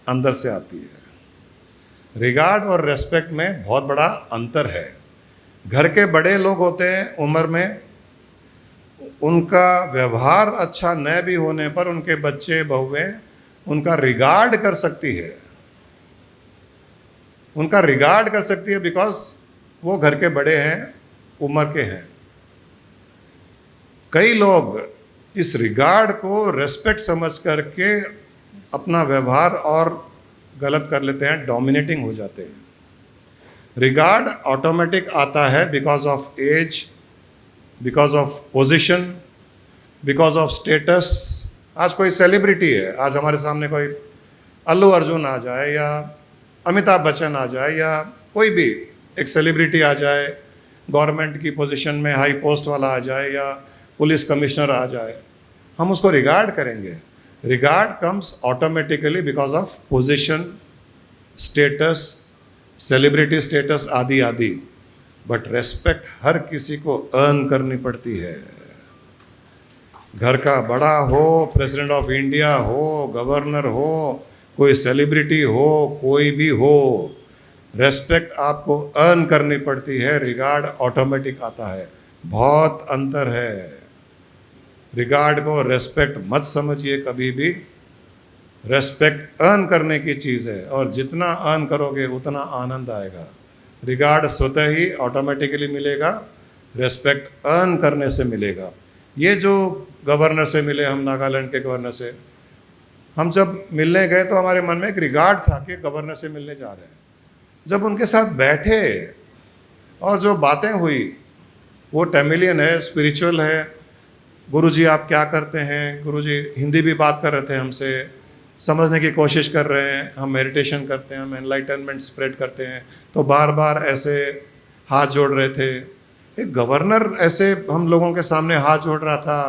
अंदर से आती है। रिगार्ड और रेस्पेक्ट में बहुत बड़ा अंतर है। घर के बड़े लोग होते हैं उम्र में, उनका व्यवहार अच्छा न भी होने पर उनके बच्चे बहुएं उनका रिगार्ड कर सकती है, उनका रिगार्ड कर सकती है बिकॉज वो घर के बड़े हैं, उम्र के हैं। कई लोग इस रिगार्ड को रेस्पेक्ट समझ करके अपना व्यवहार और गलत कर लेते हैं, डोमिनेटिंग हो जाते हैं। रिगार्ड ऑटोमेटिक आता है because of age, because of position, because of status. आज कोई सेलिब्रिटी है, आज हमारे सामने कोई अल्लू अर्जुन आ जाए या अमिताभ बच्चन आ जाए या कोई भी एक सेलिब्रिटी आ जाए, गवर्नमेंट की पोजीशन में हाई पोस्ट वाला आ जाए या पुलिस कमिश्नर आ जाए, हम उसको रिगार्ड करेंगे। Regard comes automatically because of position, status, celebrity status आदि आदि। बट रेस्पेक्ट हर किसी को अर्न करनी पड़ती है। घर का बड़ा हो, प्रेसिडेंट ऑफ इंडिया हो, गवर्नर हो, कोई सेलिब्रिटी हो, कोई भी हो, रेस्पेक्ट आपको अर्न करनी पड़ती है। रिगार्ड ऑटोमेटिक आता है, बहुत अंतर है। रिगार्ड को रेस्पेक्ट मत समझिए कभी भी। रेस्पेक्ट अर्न करने की चीज़ है, और जितना अर्न करोगे उतना आनंद आएगा। रिगार्ड स्वतः ही ऑटोमेटिकली मिलेगा, रेस्पेक्ट अर्न करने से मिलेगा। ये जो गवर्नर से मिले, हम नागालैंड के गवर्नर से, हम जब मिलने गए तो हमारे मन में एक रिगार्ड था कि गवर्नर से मिलने जा रहे हैं। जब उनके साथ बैठे और जो बातें हुई, वो तमिलियन है, स्पिरिचुअल है। गुरुजी आप क्या करते हैं? गुरुजी हिंदी भी बात कर रहे थे हमसे, समझने की कोशिश कर रहे हैं। हम मेडिटेशन करते हैं, हम एनलाइटनमेंट स्प्रेड करते हैं, तो बार बार ऐसे हाथ जोड़ रहे थे। एक गवर्नर ऐसे हम लोगों के सामने हाथ जोड़ रहा था,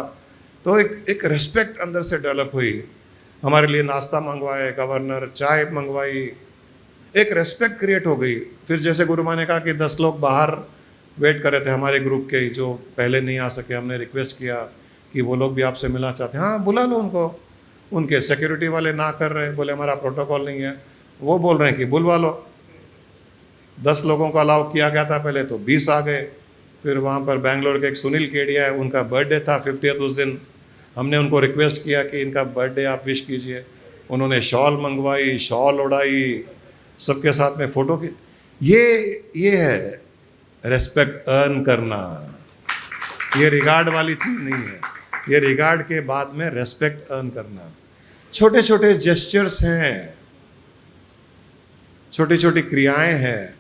तो एक रिस्पेक्ट अंदर से डेवलप हुई। हमारे लिए नाश्ता मंगवाए गवर्नर, चाय मंगवाई, एक रेस्पेक्ट क्रिएट हो गई। फिर जैसे गुरु माँ ने कहा कि 10 लोग बाहर वेट कर रहे थे हमारे ग्रुप के, जो पहले नहीं आ सके। हमने रिक्वेस्ट किया कि वो लोग भी आपसे मिलना चाहते हैं, हाँ बुला लो उनको। उनके सिक्योरिटी वाले ना कर रहे हैं, बोले हमारा प्रोटोकॉल नहीं है। वो बोल रहे हैं कि बुलवा लो। 10 लोगों को अलाउ किया गया था पहले, तो 20 आ गए। फिर वहाँ पर बेंगलोर के एक सुनील केडिया है, उनका बर्थडे था 50th उस दिन। हमने उनको रिक्वेस्ट किया कि इनका बर्थडे आप विश कीजिए। उन्होंने शॉल मंगवाई, शॉल उड़ाई, सबके साथ में फ़ोटो की। ये है रेस्पेक्ट अर्न करना। ये रिगार्ड वाली चीज़ नहीं है, ये रिगार्ड के बाद में रेस्पेक्ट अर्न करना। छोटे छोटे जेस्चर्स हैं, छोटी छोटी क्रियाएं हैं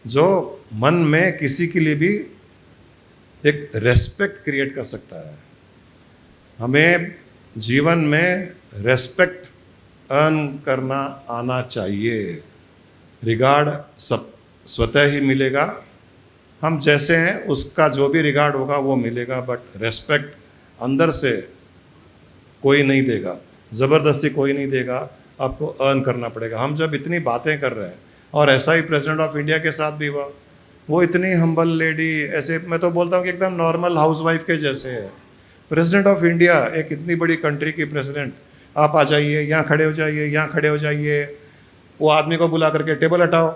जो मन में किसी के लिए भी एक रेस्पेक्ट क्रिएट कर सकता है। हमें जीवन में रेस्पेक्ट अर्न करना आना चाहिए। रिगार्ड सब स्वतः ही मिलेगा, हम जैसे हैं उसका जो भी रिगार्ड होगा वो मिलेगा, बट रेस्पेक्ट अंदर से कोई नहीं देगा, ज़बरदस्ती कोई नहीं देगा, आपको अर्न करना पड़ेगा। हम जब इतनी बातें कर रहे हैं, और ऐसा ही प्रेसिडेंट ऑफ इंडिया के साथ भी हुआ, वो इतनी हम्बल लेडी, ऐसे मैं तो बोलता हूँ कि एकदम नॉर्मल हाउसवाइफ के जैसे है। प्रेसिडेंट ऑफ इंडिया, एक इतनी बड़ी कंट्री की प्रेसिडेंट, आप आ जाइए, यहाँ खड़े हो जाइए, यहाँ खड़े हो जाइए, वो आदमी को बुला करके टेबल हटाओ,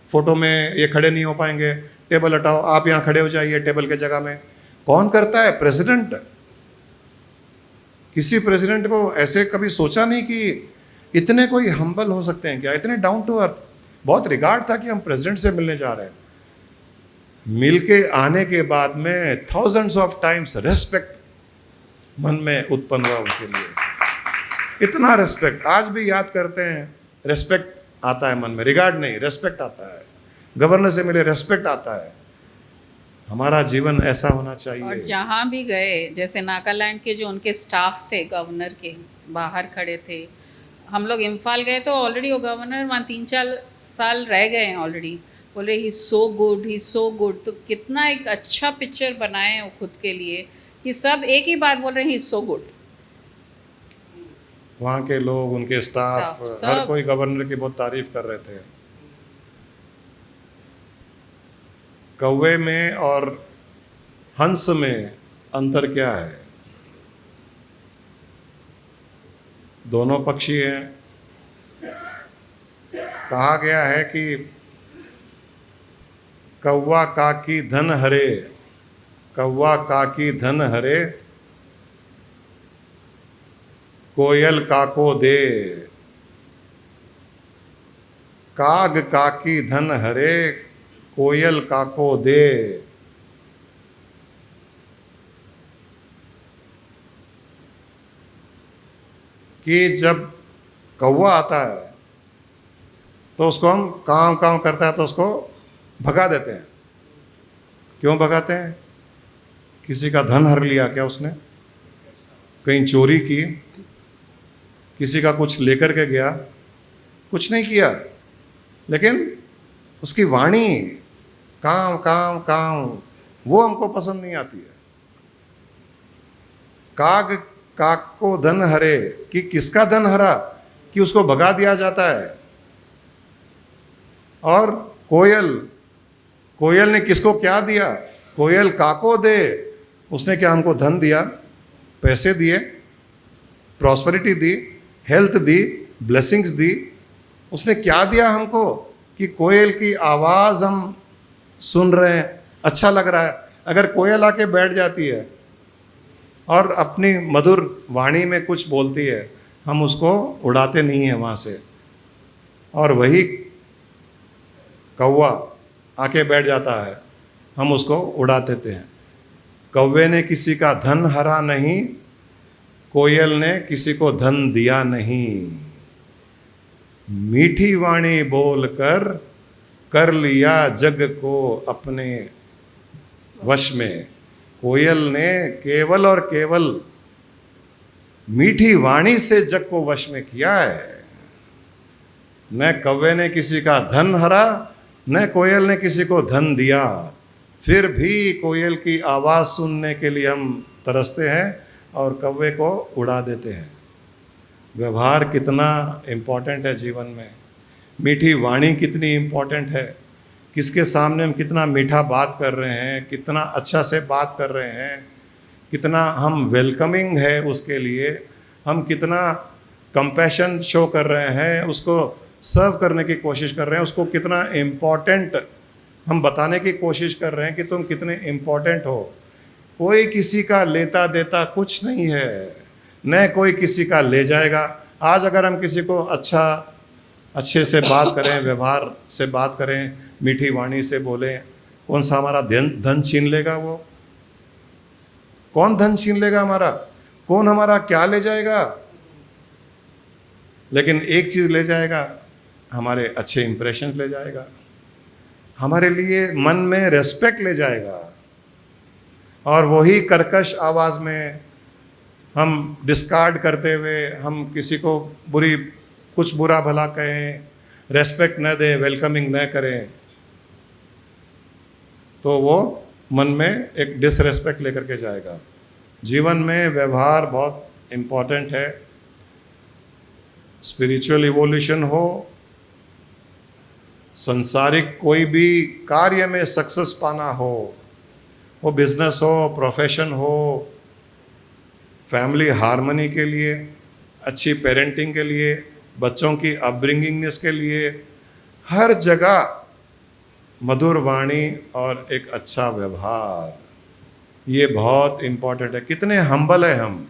फोटो में ये खड़े नहीं हो पाएंगे, टेबल हटाओ, आप यहाँ खड़े हो जाइए टेबल के जगह में। कौन करता है? प्रेसिडेंट। किसी प्रेसिडेंट को ऐसे कभी सोचा नहीं कि इतने कोई हम्बल हो सकते हैं क्या, इतने डाउन टू अर्थ। बहुत रिगार्ड था कि हम प्रेसिडेंट से मिलने जा रहे हैं। मिल के आने के बाद में थाउजेंड्स ऑफ टाइम्स रेस्पेक्ट मन में उत्पन्न हुआ उनके लिए। इतना रेस्पेक्ट आज भी याद करते हैं, रेस्पेक्ट आता है मन में, रिगार्ड नहीं, रेस्पेक्ट आता है। गवर्नर से मिले, रेस्पेक्ट आता है। हमारा जीवन ऐसा होना चाहिए। और जहाँ भी गए, जैसे नागालैंड के जो उनके स्टाफ थे गवर्नर के, बाहर खड़े थे। हम लोग इम्फाल गए तो ऑलरेडी वो गवर्नर वहाँ 3-4 साल रह गए हैं ऑलरेडी। बोले ही सो गुड, ही सो गुड। तो कितना एक अच्छा पिक्चर बनाए हैं वो खुद के लिए कि सब एक ही बात बोल रहे हैं, ही सो गुड। वहाँ के लोग, उनके स्टाफ, हर सब। कोई गवर्नर की बहुत तारीफ कर रहे थे। कौवे में और हंस में अंतर क्या है? दोनों पक्षी हैं। कहा गया है कि कौवा काकी धन हरे, कौवा काकी धन हरे, कोयल काको दे। काग काकी धन हरे, कोयल काको दे। कि जब कौवा आता है तो उसको हम काव काव करता है तो उसको भगा देते हैं। क्यों भगाते हैं? किसी का धन हर लिया क्या उसने, कहीं चोरी की, किसी का कुछ लेकर के गया, कुछ नहीं किया, लेकिन उसकी वाणी काव काव काव वो हमको पसंद नहीं आती है। काग काक को धन हरे, कि किसका धन हरा, कि उसको भगा दिया जाता है। और कोयल, कोयल ने किसको क्या दिया? कोयल काको दे, उसने क्या हमको धन दिया, पैसे दिए, प्रॉस्पेरिटी दी, हेल्थ दी, ब्लेसिंग्स दी। उसने क्या दिया हमको कि कोयल की आवाज़ हम सुन रहे हैं, अच्छा लग रहा है। अगर कोयल आके बैठ जाती है और अपनी मधुर वाणी में कुछ बोलती है, हम उसको उड़ाते नहीं हैं वहाँ से। और वही कौवा आके बैठ जाता है, हम उसको उड़ा देते हैं। कौवे ने किसी का धन हरा नहीं, कोयल ने किसी को धन दिया नहीं। मीठी वाणी बोलकर कर लिया जग को अपने वश में। कोयल ने केवल और केवल मीठी वाणी से जग को वश में किया है। न कौवे ने किसी का धन हरा, न कोयल ने किसी को धन दिया। फिर भी कोयल की आवाज़ सुनने के लिए हम तरसते हैं और कौवे को उड़ा देते हैं। व्यवहार कितना इम्पोर्टेंट है जीवन में, मीठी वाणी कितनी इम्पोर्टेंट है, किसके सामने हम कितना मीठा बात कर रहे हैं, कितना अच्छा से बात कर रहे हैं, कितना हम वेलकमिंग है उसके लिए, हम कितना कंपैशन शो कर रहे हैं, उसको सर्व करने की कोशिश कर रहे हैं, उसको कितना इम्पोर्टेंट हम बताने की कोशिश कर रहे हैं कि तुम कितने इम्पोर्टेंट हो। कोई किसी का लेता देता कुछ नहीं है, न कोई किसी का ले जाएगा। आज अगर हम किसी को अच्छे से बात करें, व्यवहार से बात करें, मीठी वाणी से बोलें, कौन सा हमारा धन छीन लेगा? वो कौन धन छीन लेगा हमारा? कौन हमारा क्या ले जाएगा? लेकिन एक चीज़ ले जाएगा, हमारे अच्छे इंप्रेशंस ले जाएगा, हमारे लिए मन में रेस्पेक्ट ले जाएगा। और वही कर्कश आवाज़ में हम डिस्कार्ड करते हुए हम किसी को कुछ बुरा भला कहें, रेस्पेक्ट न दें, वेलकमिंग न करें, तो वो मन में एक डिसरेस्पेक्ट लेकर के जाएगा। जीवन में व्यवहार बहुत इम्पॉर्टेंट है। स्पिरिचुअल इवोल्यूशन हो, संसारिक कोई भी कार्य में सक्सेस पाना हो, वो बिजनेस हो, प्रोफेशन हो, फैमिली हार्मनी के लिए, अच्छी पेरेंटिंग के लिए, बच्चों की अपब्रिंगिंगनेस के लिए, हर जगह मधुर वाणी और एक अच्छा व्यवहार, ये बहुत इम्पोर्टेंट है। कितने हम्बल है हम।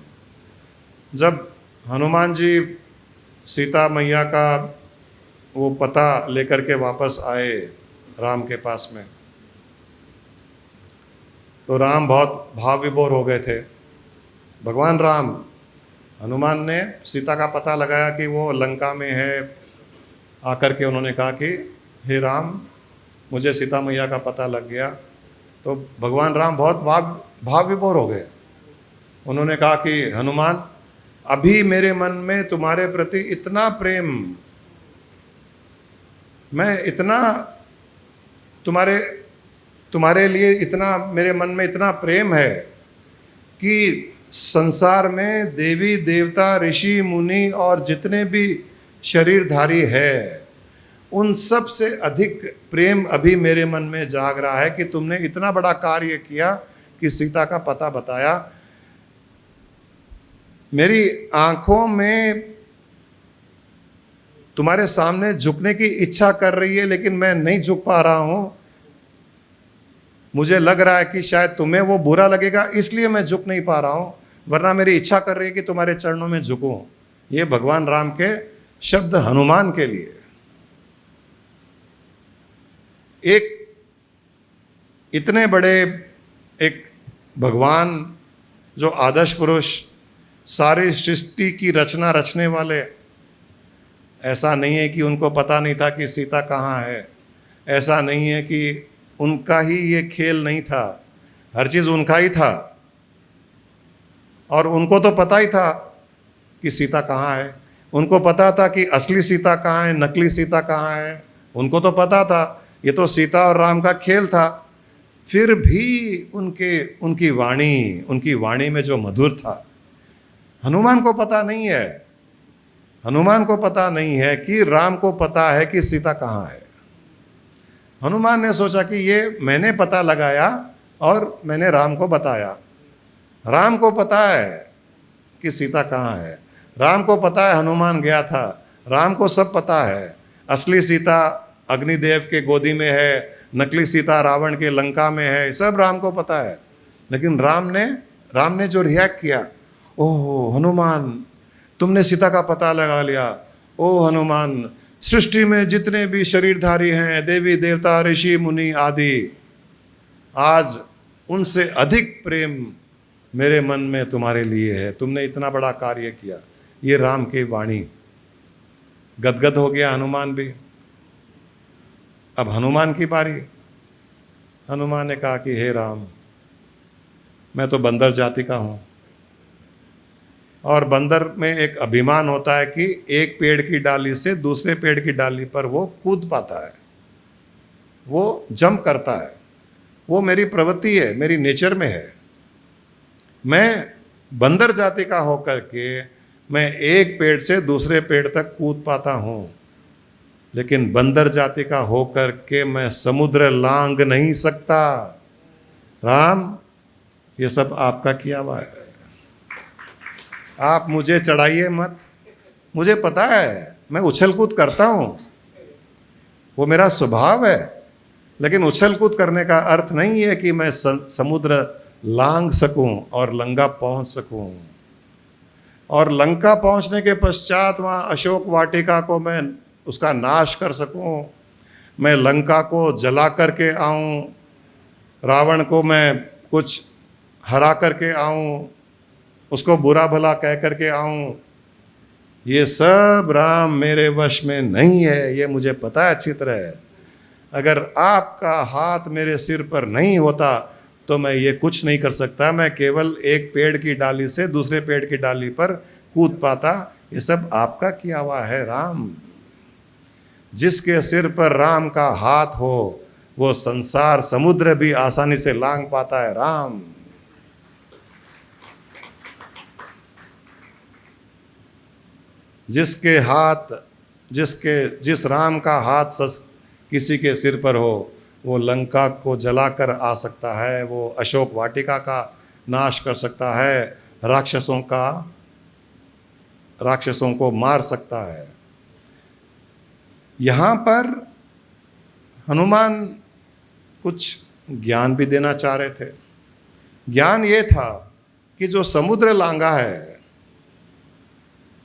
जब हनुमान जी सीता मैया का वो पता लेकर के वापस आए राम के पास में, तो राम बहुत भाव विभोर हो गए थे। भगवान राम, हनुमान ने सीता का पता लगाया कि वो लंका में है। आकर के उन्होंने कहा कि हे राम, मुझे सीता मैया का पता लग गया। तो भगवान राम बहुत भाव विभोर हो गए। उन्होंने कहा कि हनुमान, अभी मेरे मन में तुम्हारे प्रति इतना प्रेम, मैं इतना तुम्हारे लिए इतना मेरे मन में इतना प्रेम है कि संसार में देवी देवता ऋषि मुनि और जितने भी शरीरधारी है, उन सब से अधिक प्रेम अभी मेरे मन में जाग रहा है कि तुमने इतना बड़ा कार्य किया कि सीता का पता बताया। मेरी आंखों में तुम्हारे सामने झुकने की इच्छा कर रही है, लेकिन मैं नहीं झुक पा रहा हूं। मुझे लग रहा है कि शायद तुम्हें वो बुरा लगेगा, इसलिए मैं झुक नहीं पा रहा हूं, वरना मेरी इच्छा कर रही है कि तुम्हारे चरणों में झुकूं। ये भगवान राम के शब्द हनुमान के लिए। एक इतने बड़े एक भगवान जो आदर्श पुरुष, सारी सृष्टि की रचना रचने वाले, ऐसा नहीं है कि उनको पता नहीं था कि सीता कहाँ है, ऐसा नहीं है कि उनका ही ये खेल नहीं था, हर चीज़ उनका ही था। और उनको तो पता ही था कि सीता कहाँ है, उनको पता था कि असली सीता कहाँ है, नकली सीता कहाँ है, उनको तो पता था। ये तो सीता और राम का खेल था। फिर भी उनकी वाणी में जो मधुर था, हनुमान को पता नहीं है। हनुमान को पता नहीं है कि राम को पता है कि सीता कहाँ है। हनुमान ने सोचा कि ये मैंने पता लगाया और मैंने राम को बताया। राम को पता है कि सीता कहाँ है, राम को पता है हनुमान गया था, राम को सब पता है। असली सीता अग्निदेव के गोदी में है, नकली सीता रावण के लंका में है, सब राम को पता है। लेकिन राम ने जो रिएक्ट किया, ओह हनुमान, तुमने सीता का पता लगा लिया। ओ हनुमान, सृष्टि में जितने भी शरीरधारी हैं, देवी देवता ऋषि मुनि आदि, आज उनसे अधिक प्रेम मेरे मन में तुम्हारे लिए है। तुमने इतना बड़ा कार्य किया। ये राम की वाणी। गदगद हो गया हनुमान भी। अब हनुमान की बारी। हनुमान ने कहा कि हे राम, मैं तो बंदर जाति का हूँ, और बंदर में एक अभिमान होता है कि एक पेड़ की डाली से दूसरे पेड़ की डाली पर वो कूद पाता है, वो जंप करता है। वो मेरी प्रवृत्ति है, मेरी नेचर में है। मैं बंदर जाति का होकर के मैं एक पेड़ से दूसरे पेड़ तक कूद पाता हूँ, लेकिन बंदर जाति का होकर के मैं समुद्र लांघ नहीं सकता। राम, ये सब आपका किया हुआ है, आप मुझे चढ़ाइए मत। मुझे पता है मैं उछल कूद करता हूँ, वो मेरा स्वभाव है, लेकिन उछल कूद करने का अर्थ नहीं है कि मैं समुद्र लांघ सकूं और लंका पहुंच सकूं। और लंका पहुंचने के पश्चात वहाँ अशोक वाटिका को मैं उसका नाश कर सकूं, मैं लंका को जला करके आऊं, रावण को मैं कुछ हरा करके आऊं, उसको बुरा भला कह करके आऊं। ये सब राम मेरे वश में नहीं है, ये मुझे पता है अच्छी तरह। अगर आपका हाथ मेरे सिर पर नहीं होता तो मैं ये कुछ नहीं कर सकता। मैं केवल एक पेड़ की डाली से दूसरे पेड़ की डाली पर कूद पाता। ये सब आपका किया हुआ है राम। जिसके सिर पर राम का हाथ हो वो संसार समुद्र भी आसानी से लांघ पाता है राम। जिस राम का हाथ किसी के सिर पर हो, वो लंका को जलाकर आ सकता है, वो अशोक वाटिका का नाश कर सकता है, राक्षसों को मार सकता है। यहाँ पर हनुमान कुछ ज्ञान भी देना चाह रहे थे। ज्ञान ये था कि जो समुद्र लांघा है,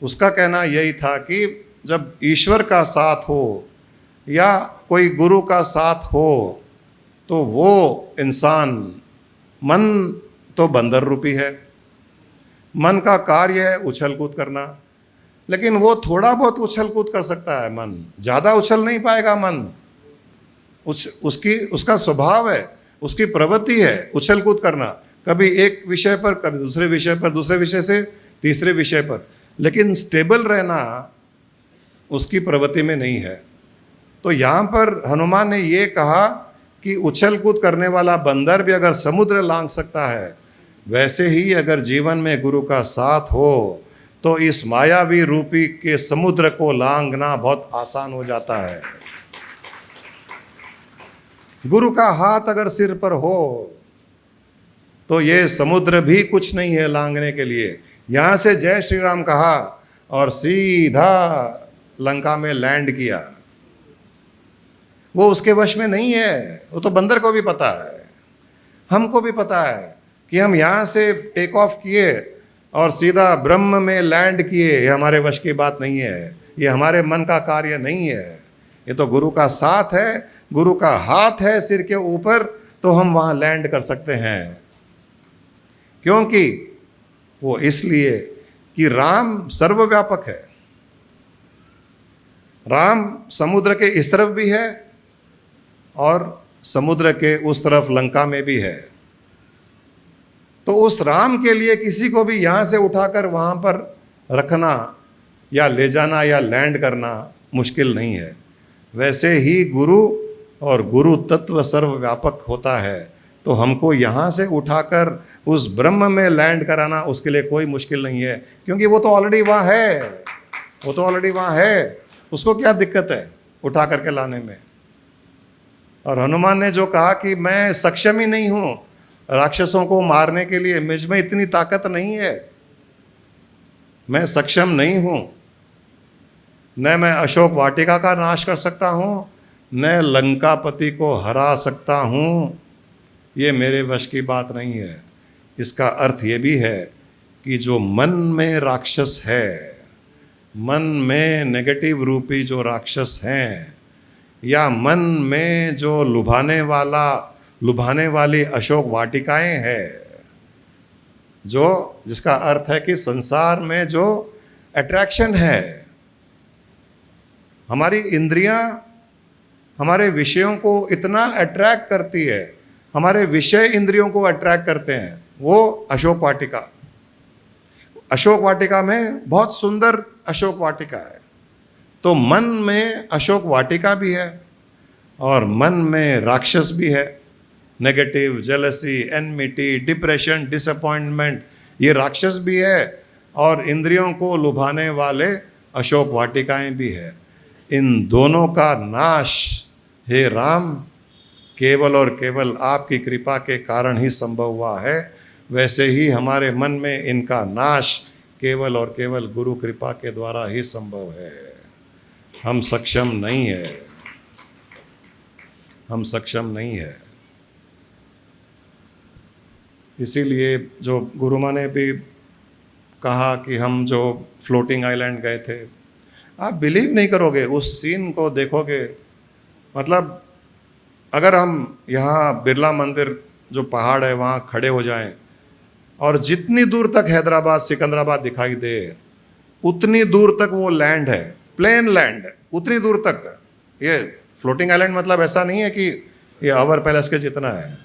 उसका कहना यही था कि जब ईश्वर का साथ हो या कोई गुरु का साथ हो तो वो इंसान, मन तो बंदर रूपी है, मन का कार्य है उछल कूद करना, लेकिन वो थोड़ा बहुत उछल कूद कर सकता है, मन ज़्यादा उछल नहीं पाएगा। मन उसका स्वभाव है, उसकी प्रवृत्ति है उछल कूद करना, कभी एक विषय पर, कभी दूसरे विषय पर, दूसरे विषय से तीसरे विषय पर, लेकिन स्टेबल रहना उसकी प्रवृत्ति में नहीं है। तो यहाँ पर हनुमान ने ये कहा कि उछल कूद करने वाला बंदर भी अगर समुद्र लांघ सकता है, वैसे ही अगर जीवन में गुरु का साथ हो तो इस मायावी रूपी के समुद्र को लांघना बहुत आसान हो जाता है। गुरु का हाथ अगर सिर पर हो तो ये समुद्र भी कुछ नहीं है लांघने के लिए। यहाँ से जय श्री राम कहा और सीधा लंका में लैंड किया। वो उसके वश में नहीं है, वो तो बंदर को भी पता है, हमको भी पता है कि हम यहाँ से टेक ऑफ किए और सीधा ब्रह्म में लैंड किए, ये हमारे वश की बात नहीं है, ये हमारे मन का कार्य नहीं है, ये तो गुरु का साथ है, गुरु का हाथ है सिर के ऊपर, तो हम वहाँ लैंड कर सकते हैं। क्योंकि वो इसलिए कि राम सर्वव्यापक है। राम समुद्र के इस तरफ भी है और समुद्र के उस तरफ लंका में भी है। तो उस राम के लिए किसी को भी यहाँ से उठाकर वहाँ पर रखना या ले जाना या लैंड करना मुश्किल नहीं है। वैसे ही गुरु और गुरु तत्व सर्वव्यापक होता है, तो हमको यहाँ से उठाकर उस ब्रह्म में लैंड कराना उसके लिए कोई मुश्किल नहीं है, क्योंकि वो तो ऑलरेडी वहाँ है, वो तो ऑलरेडी वहाँ है, उसको क्या दिक्कत है उठा करके लाने में। और हनुमान ने जो कहा कि मैं सक्षम ही नहीं हूँ राक्षसों को मारने के लिए, मुझ में इतनी ताकत नहीं है, मैं सक्षम नहीं हूँ, न मैं अशोक वाटिका का नाश कर सकता हूँ, न लंकापति को हरा सकता हूँ, ये मेरे वश की बात नहीं है। इसका अर्थ ये भी है कि जो मन में राक्षस है, मन में नेगेटिव रूपी जो राक्षस हैं, या मन में जो लुभाने वाली अशोक वाटिकाएं हैं, जिसका अर्थ है कि संसार में जो अट्रैक्शन है, हमारी इंद्रियां हमारे विषयों को इतना अट्रैक्ट करती है, हमारे विषय इंद्रियों को अट्रैक्ट करते हैं, वो अशोक वाटिका में बहुत सुंदर अशोक वाटिका है। तो मन में अशोक वाटिका भी है और मन में राक्षस भी है, negative, jealousy, enmity, depression, disappointment, ये राक्षस भी है, और इंद्रियों को लुभाने वाले अशोक वाटिकाएं भी है। इन दोनों का नाश हे राम केवल और केवल आपकी कृपा के कारण ही संभव हुआ है। वैसे ही हमारे मन में इनका नाश केवल और केवल गुरु कृपा के द्वारा ही संभव है। हम सक्षम नहीं है, हम सक्षम नहीं है। इसीलिए जो गुरु माँ ने भी कहा कि हम जो फ्लोटिंग आइलैंड गए थे, आप बिलीव नहीं करोगे, उस सीन को देखोगे, मतलब अगर हम यहाँ बिरला मंदिर जो पहाड़ है वहाँ खड़े हो जाएं और जितनी दूर तक हैदराबाद सिकंदराबाद दिखाई दे, उतनी दूर तक वो लैंड है, प्लेन लैंड, उतनी दूर तक। ये फ्लोटिंग आइलैंड मतलब ऐसा नहीं है कि ये अवर पैलेस के जितना है,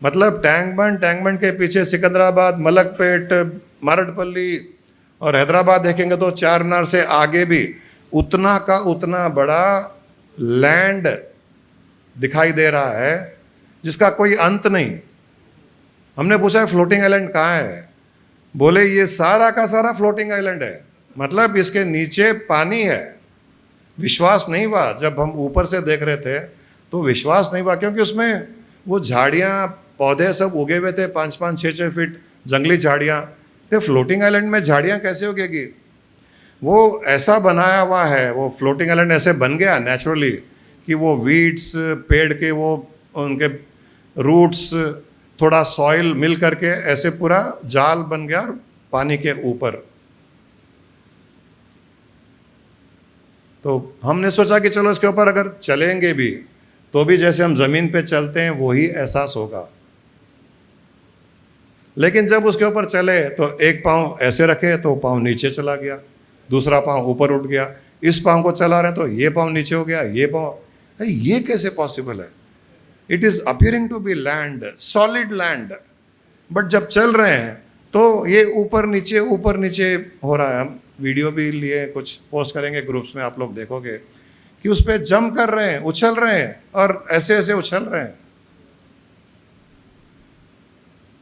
मतलब टैंक बंड के पीछे सिकंदराबाद, मलकपेट, मारडपल्ली और हैदराबाद देखेंगे तो चारमीनार से आगे भी उतना का उतना बड़ा लैंड दिखाई दे रहा है जिसका कोई अंत नहीं। हमने पूछा फ्लोटिंग आइलैंड कहाँ है, बोले ये सारा का सारा फ्लोटिंग आइलैंड है, मतलब इसके नीचे पानी है। विश्वास नहीं हुआ, जब हम ऊपर से देख रहे थे तो विश्वास नहीं हुआ, क्योंकि उसमें वो झाड़ियाँ पौधे सब उगे हुए थे, 5-5, 6-6 फीट जंगली झाड़ियाँ। तो फ्लोटिंग आइलैंड में झाड़ियाँ कैसे उगेगी? वो ऐसा बनाया हुआ है, वो फ्लोटिंग आइलैंड ऐसे बन गया नेचुरली कि वो वीड्स, पेड़ के वो उनके रूट्स, थोड़ा सॉइल मिल करके ऐसे पूरा जाल बन गया और पानी के ऊपर। तो हमने सोचा कि चलो इसके ऊपर अगर चलेंगे भी तो भी जैसे हम ज़मीन पे चलते हैं वही एहसास होगा। लेकिन जब उसके ऊपर चले तो एक पाँव ऐसे रखे तो पाँव नीचे चला गया, दूसरा पाँव ऊपर उठ गया, इस पाँव को चला रहे हैं तो ये पाँव नीचे हो गया, ये पाँव, ये कैसे पॉसिबल है? It is appearing to be land, solid land, but जब चल रहे हैं तो ये ऊपर नीचे हो रहा है। हम वीडियो भी लिए, कुछ पोस्ट करेंगे ग्रुप्स में, आप लोग देखोगे कि उस पर जंप कर रहे हैं, उछल रहे हैं और ऐसे ऐसे उछल रहे हैं।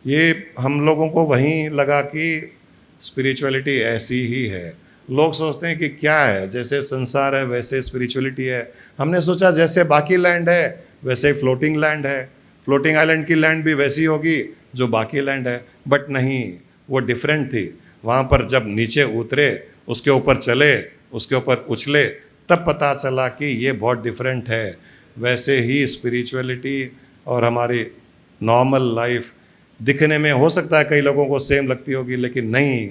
ये हम लोगों को वहीं लगा कि स्पिरिचुअलिटी ऐसी ही है। लोग सोचते हैं कि क्या है, जैसे संसार है वैसे स्पिरिचुअलिटी है। हमने सोचा जैसे बाकी लैंड है वैसे ही फ्लोटिंग लैंड है, फ्लोटिंग आइलैंड की लैंड भी वैसी होगी जो बाकी लैंड है, बट नहीं, वो डिफरेंट थी। वहाँ पर जब नीचे उतरे, उसके ऊपर चले, उसके ऊपर उछले, तब पता चला कि ये बहुत डिफरेंट है। वैसे ही स्पिरिचुअलिटी और हमारी नॉर्मल लाइफ दिखने में हो सकता है कई लोगों को सेम लगती होगी, लेकिन नहीं,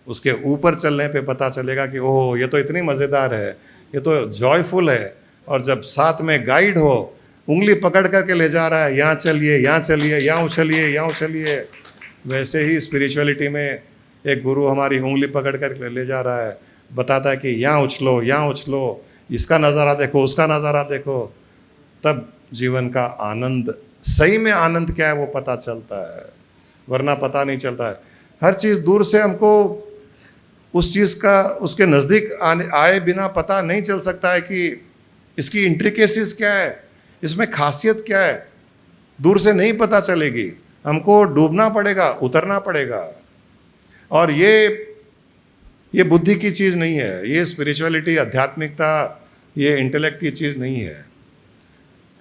उसके ऊपर चलने पे पता चलेगा कि ओह ये तो इतनी मज़ेदार है, ये तो जॉयफुल है। और जब साथ में गाइड हो, उंगली पकड़ करके ले जा रहा है, यहाँ चलिए, यहाँ चलिए, यहाँ उछलिए, यहाँ उछलिए, वैसे ही स्पिरिचुअलिटी में एक गुरु हमारी उंगली पकड़ कर ले जा रहा है, बताता है कि यहाँ उछलो, यहाँ उछलो, इसका नज़ारा देखो, उसका नज़ारा देखो। तब जीवन का आनंद, सही में आनंद क्या है वो पता चलता है, वरना पता नहीं चलता है। हर चीज़ दूर से हमको उस चीज़ का उसके नज़दीक आए बिना पता नहीं चल सकता है कि इसकी इंट्रिकेसीज क्या है, इसमें खासियत क्या है, दूर से नहीं पता चलेगी। हमको डूबना पड़ेगा, उतरना पड़ेगा। और ये बुद्धि की चीज़ नहीं है, ये स्पिरिचुअलिटी, आध्यात्मिकता, ये इंटेलेक्ट की चीज़ नहीं है।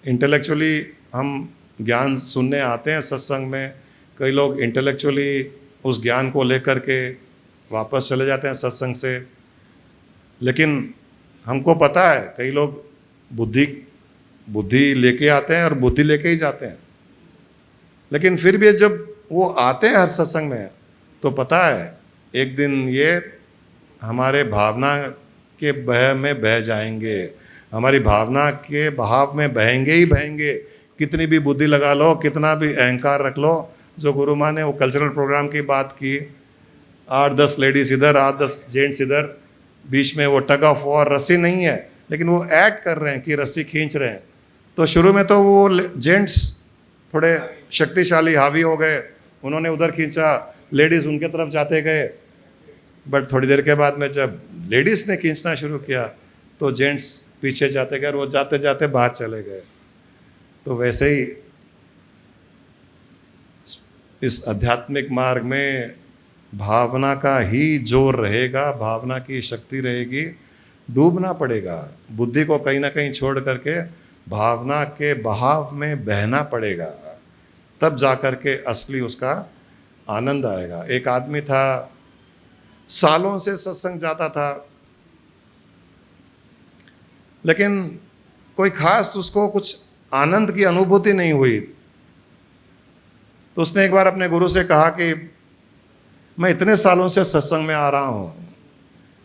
इंटेलेक्चुअली हम ज्ञान सुनने आते हैं सत्संग में, कई लोग इंटेलेक्चुअली उस ज्ञान को लेकर के वापस चले जाते हैं सत्संग से, लेकिन हमको पता है कई लोग बुद्धि लेके आते हैं और बुद्धि लेके ही जाते हैं। लेकिन फिर भी जब वो आते हैं हर सत्संग में तो पता है एक दिन ये हमारे भावना के बह में बह जाएंगे, हमारी भावना के बहाव में बहेंगे ही बहेंगे। कितनी भी बुद्धि लगा लो, कितना भी अहंकार रख लो। जो गुरु माँ ने वो कल्चरल प्रोग्राम की बात की, 8-10 लेडीज इधर, 8-10 जेंट्स इधर, बीच में वो टग ऑफ वॉर, रस्सी नहीं है लेकिन वो ऐड कर रहे हैं कि रस्सी खींच रहे हैं। तो शुरू में तो वो जेंट्स थोड़े शक्तिशाली हावी हो गए, उन्होंने उधर खींचा, लेडीज़ उनके तरफ जाते गए। बट थोड़ी देर के बाद में जब लेडीज़ ने खींचना शुरू किया तो जेंट्स पीछे जाते गए और वो जाते जाते बाहर चले गए। तो वैसे ही इस आध्यात्मिक मार्ग में भावना का ही जोर रहेगा, भावना की शक्ति रहेगी। डूबना पड़ेगा, बुद्धि को कहीं ना कहीं छोड़ करके भावना के बहाव में बहना पड़ेगा, तब जाकर के असली उसका आनंद आएगा। एक आदमी था, सालों से सत्संग जाता था, लेकिन कोई खास उसको कुछ आनंद की अनुभूति नहीं हुई। तो उसने एक बार अपने गुरु से कहा कि मैं इतने सालों से सत्संग में आ रहा हूँ,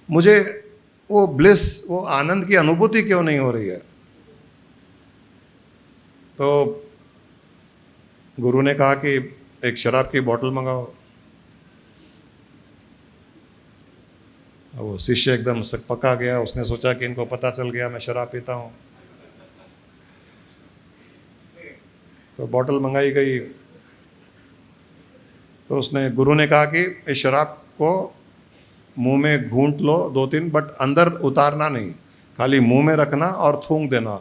मुझे वो ब्लिस, वो आनंद की अनुभूति क्यों नहीं हो रही है? तो गुरु ने कहा कि एक शराब की बोतल मंगाओ। वो शिष्य एकदम पका गया, उसने सोचा कि इनको पता चल गया मैं शराब पीता हूँ। तो बोतल मंगाई गई। तो उसने, गुरु ने कहा कि इस शराब को मुंह में घूंट लो 2-3, बट अंदर उतारना नहीं, खाली मुंह में रखना और थूक देना।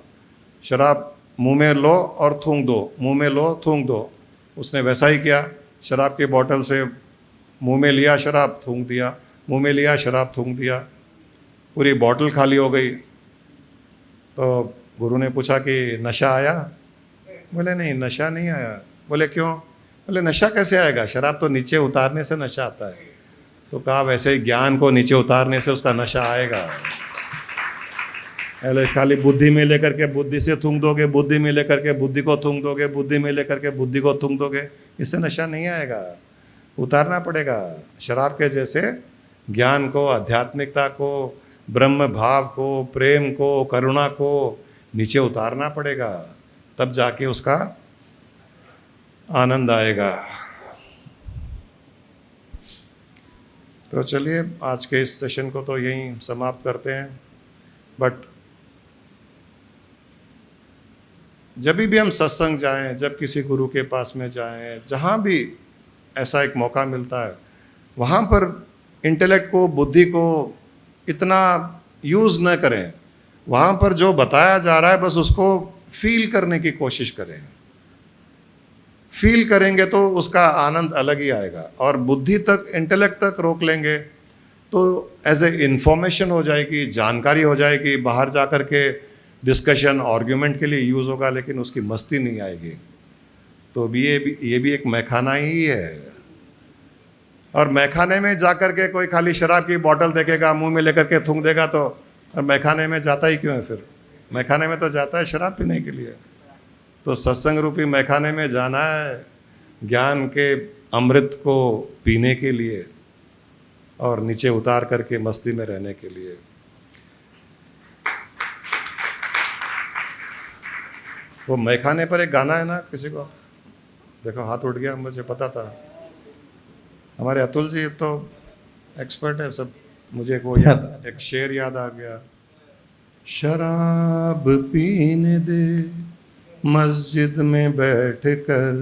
शराब मुंह में लो और थूक दो, मुंह में लो थूक दो। उसने वैसा ही किया, शराब की बोतल से मुंह में लिया, शराब थूक दिया, मुंह में लिया, शराब थूक दिया, पूरी बोतल खाली हो गई। तो गुरु ने पूछा कि नशा आया? बोले नहीं, नशा नहीं आया। बोले क्यों? बोले नशा कैसे आएगा, शराब तो नीचे उतारने से नशा आता है। तो कहा वैसे ही ज्ञान को नीचे उतारने से उसका नशा आएगा। पहले खाली बुद्धि में लेकर के बुद्धि से थूक दोगे, बुद्धि में लेकर के बुद्धि को थूक दोगे, बुद्धि में लेकर के बुद्धि को थूक दोगे, इससे नशा नहीं आएगा, उतारना पड़ेगा। शराब के जैसे ज्ञान को, आध्यात्मिकता को, ब्रह्म भाव को, प्रेम को, करुणा को नीचे उतारना पड़ेगा, तब जाके उसका आनंद आएगा। तो चलिए आज के इस सेशन को तो यहीं समाप्त करते हैं। बट जब भी हम सत्संग जाएं, जब किसी गुरु के पास में जाएं, जहाँ भी ऐसा एक मौका मिलता है, वहाँ पर इंटेलेक्ट को, बुद्धि को इतना यूज़ न करें। वहाँ पर जो बताया जा रहा है बस उसको फील करने की कोशिश करें। फील करेंगे तो उसका आनंद अलग ही आएगा। और बुद्धि तक, इंटेलेक्ट तक रोक लेंगे तो एज ए इंफॉर्मेशन हो जाएगी, जानकारी हो जाएगी, बाहर जा कर के डिस्कशन, आर्ग्यूमेंट के लिए यूज़ होगा, लेकिन उसकी मस्ती नहीं आएगी। तो ये भी एक मैखाना ही है। और मैखाने में जा कर के कोई खाली शराब की बोतल देखेगा, मुंह में लेकर के थूक देगा, तो और मैखाने में जाता ही क्यों है फिर? मैखाने में तो जाता है शराब पीने के लिए। तो सत्संग रूपी मैखाने में जाना है ज्ञान के अमृत को पीने के लिए और नीचे उतार करके मस्ती में रहने के लिए। वो मैखाने पर एक गाना है ना, किसी को आता है? देखो हाथ उठ गया, मुझे पता था। हमारे अतुल जी तो एक्सपर्ट है सब। मुझे वो याद, एक शेर याद आ गया, शराब पीने दे मस्जिद में बैठ कर,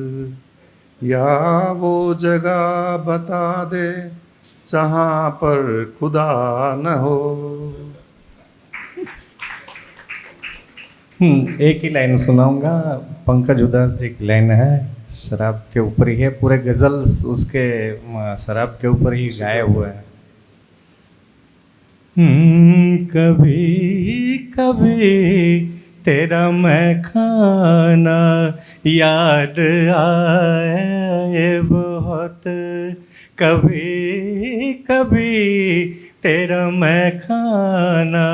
या वो जगह बता दे जहाँ पर खुदा न हो। एक ही लाइन सुनाऊंगा। पंकज उदास जी की लाइन है, शराब के ऊपर ही है, पूरे गजल उसके शराब के ऊपर ही गाए हुए हैं। कभी कभी तेरा मैं खाना याद आए बहुत, कभी कभी तेरा मैं खाना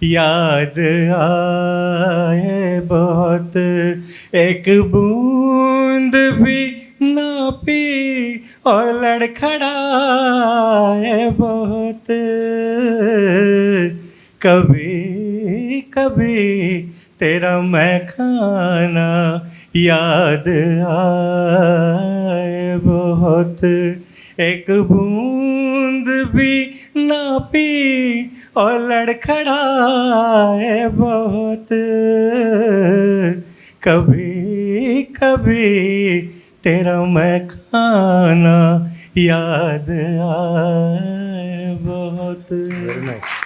याद आए बहुत, एक बूंद भी ना पी और लड़खड़ाए बहुत, कभी कभी तेरा मैं खाना याद आए बहुत, एक बूंद भी ना पी और लड़खड़ाए बहुत, कभी कभी तेरा मैं खाना याद आए बहुत। Very nice.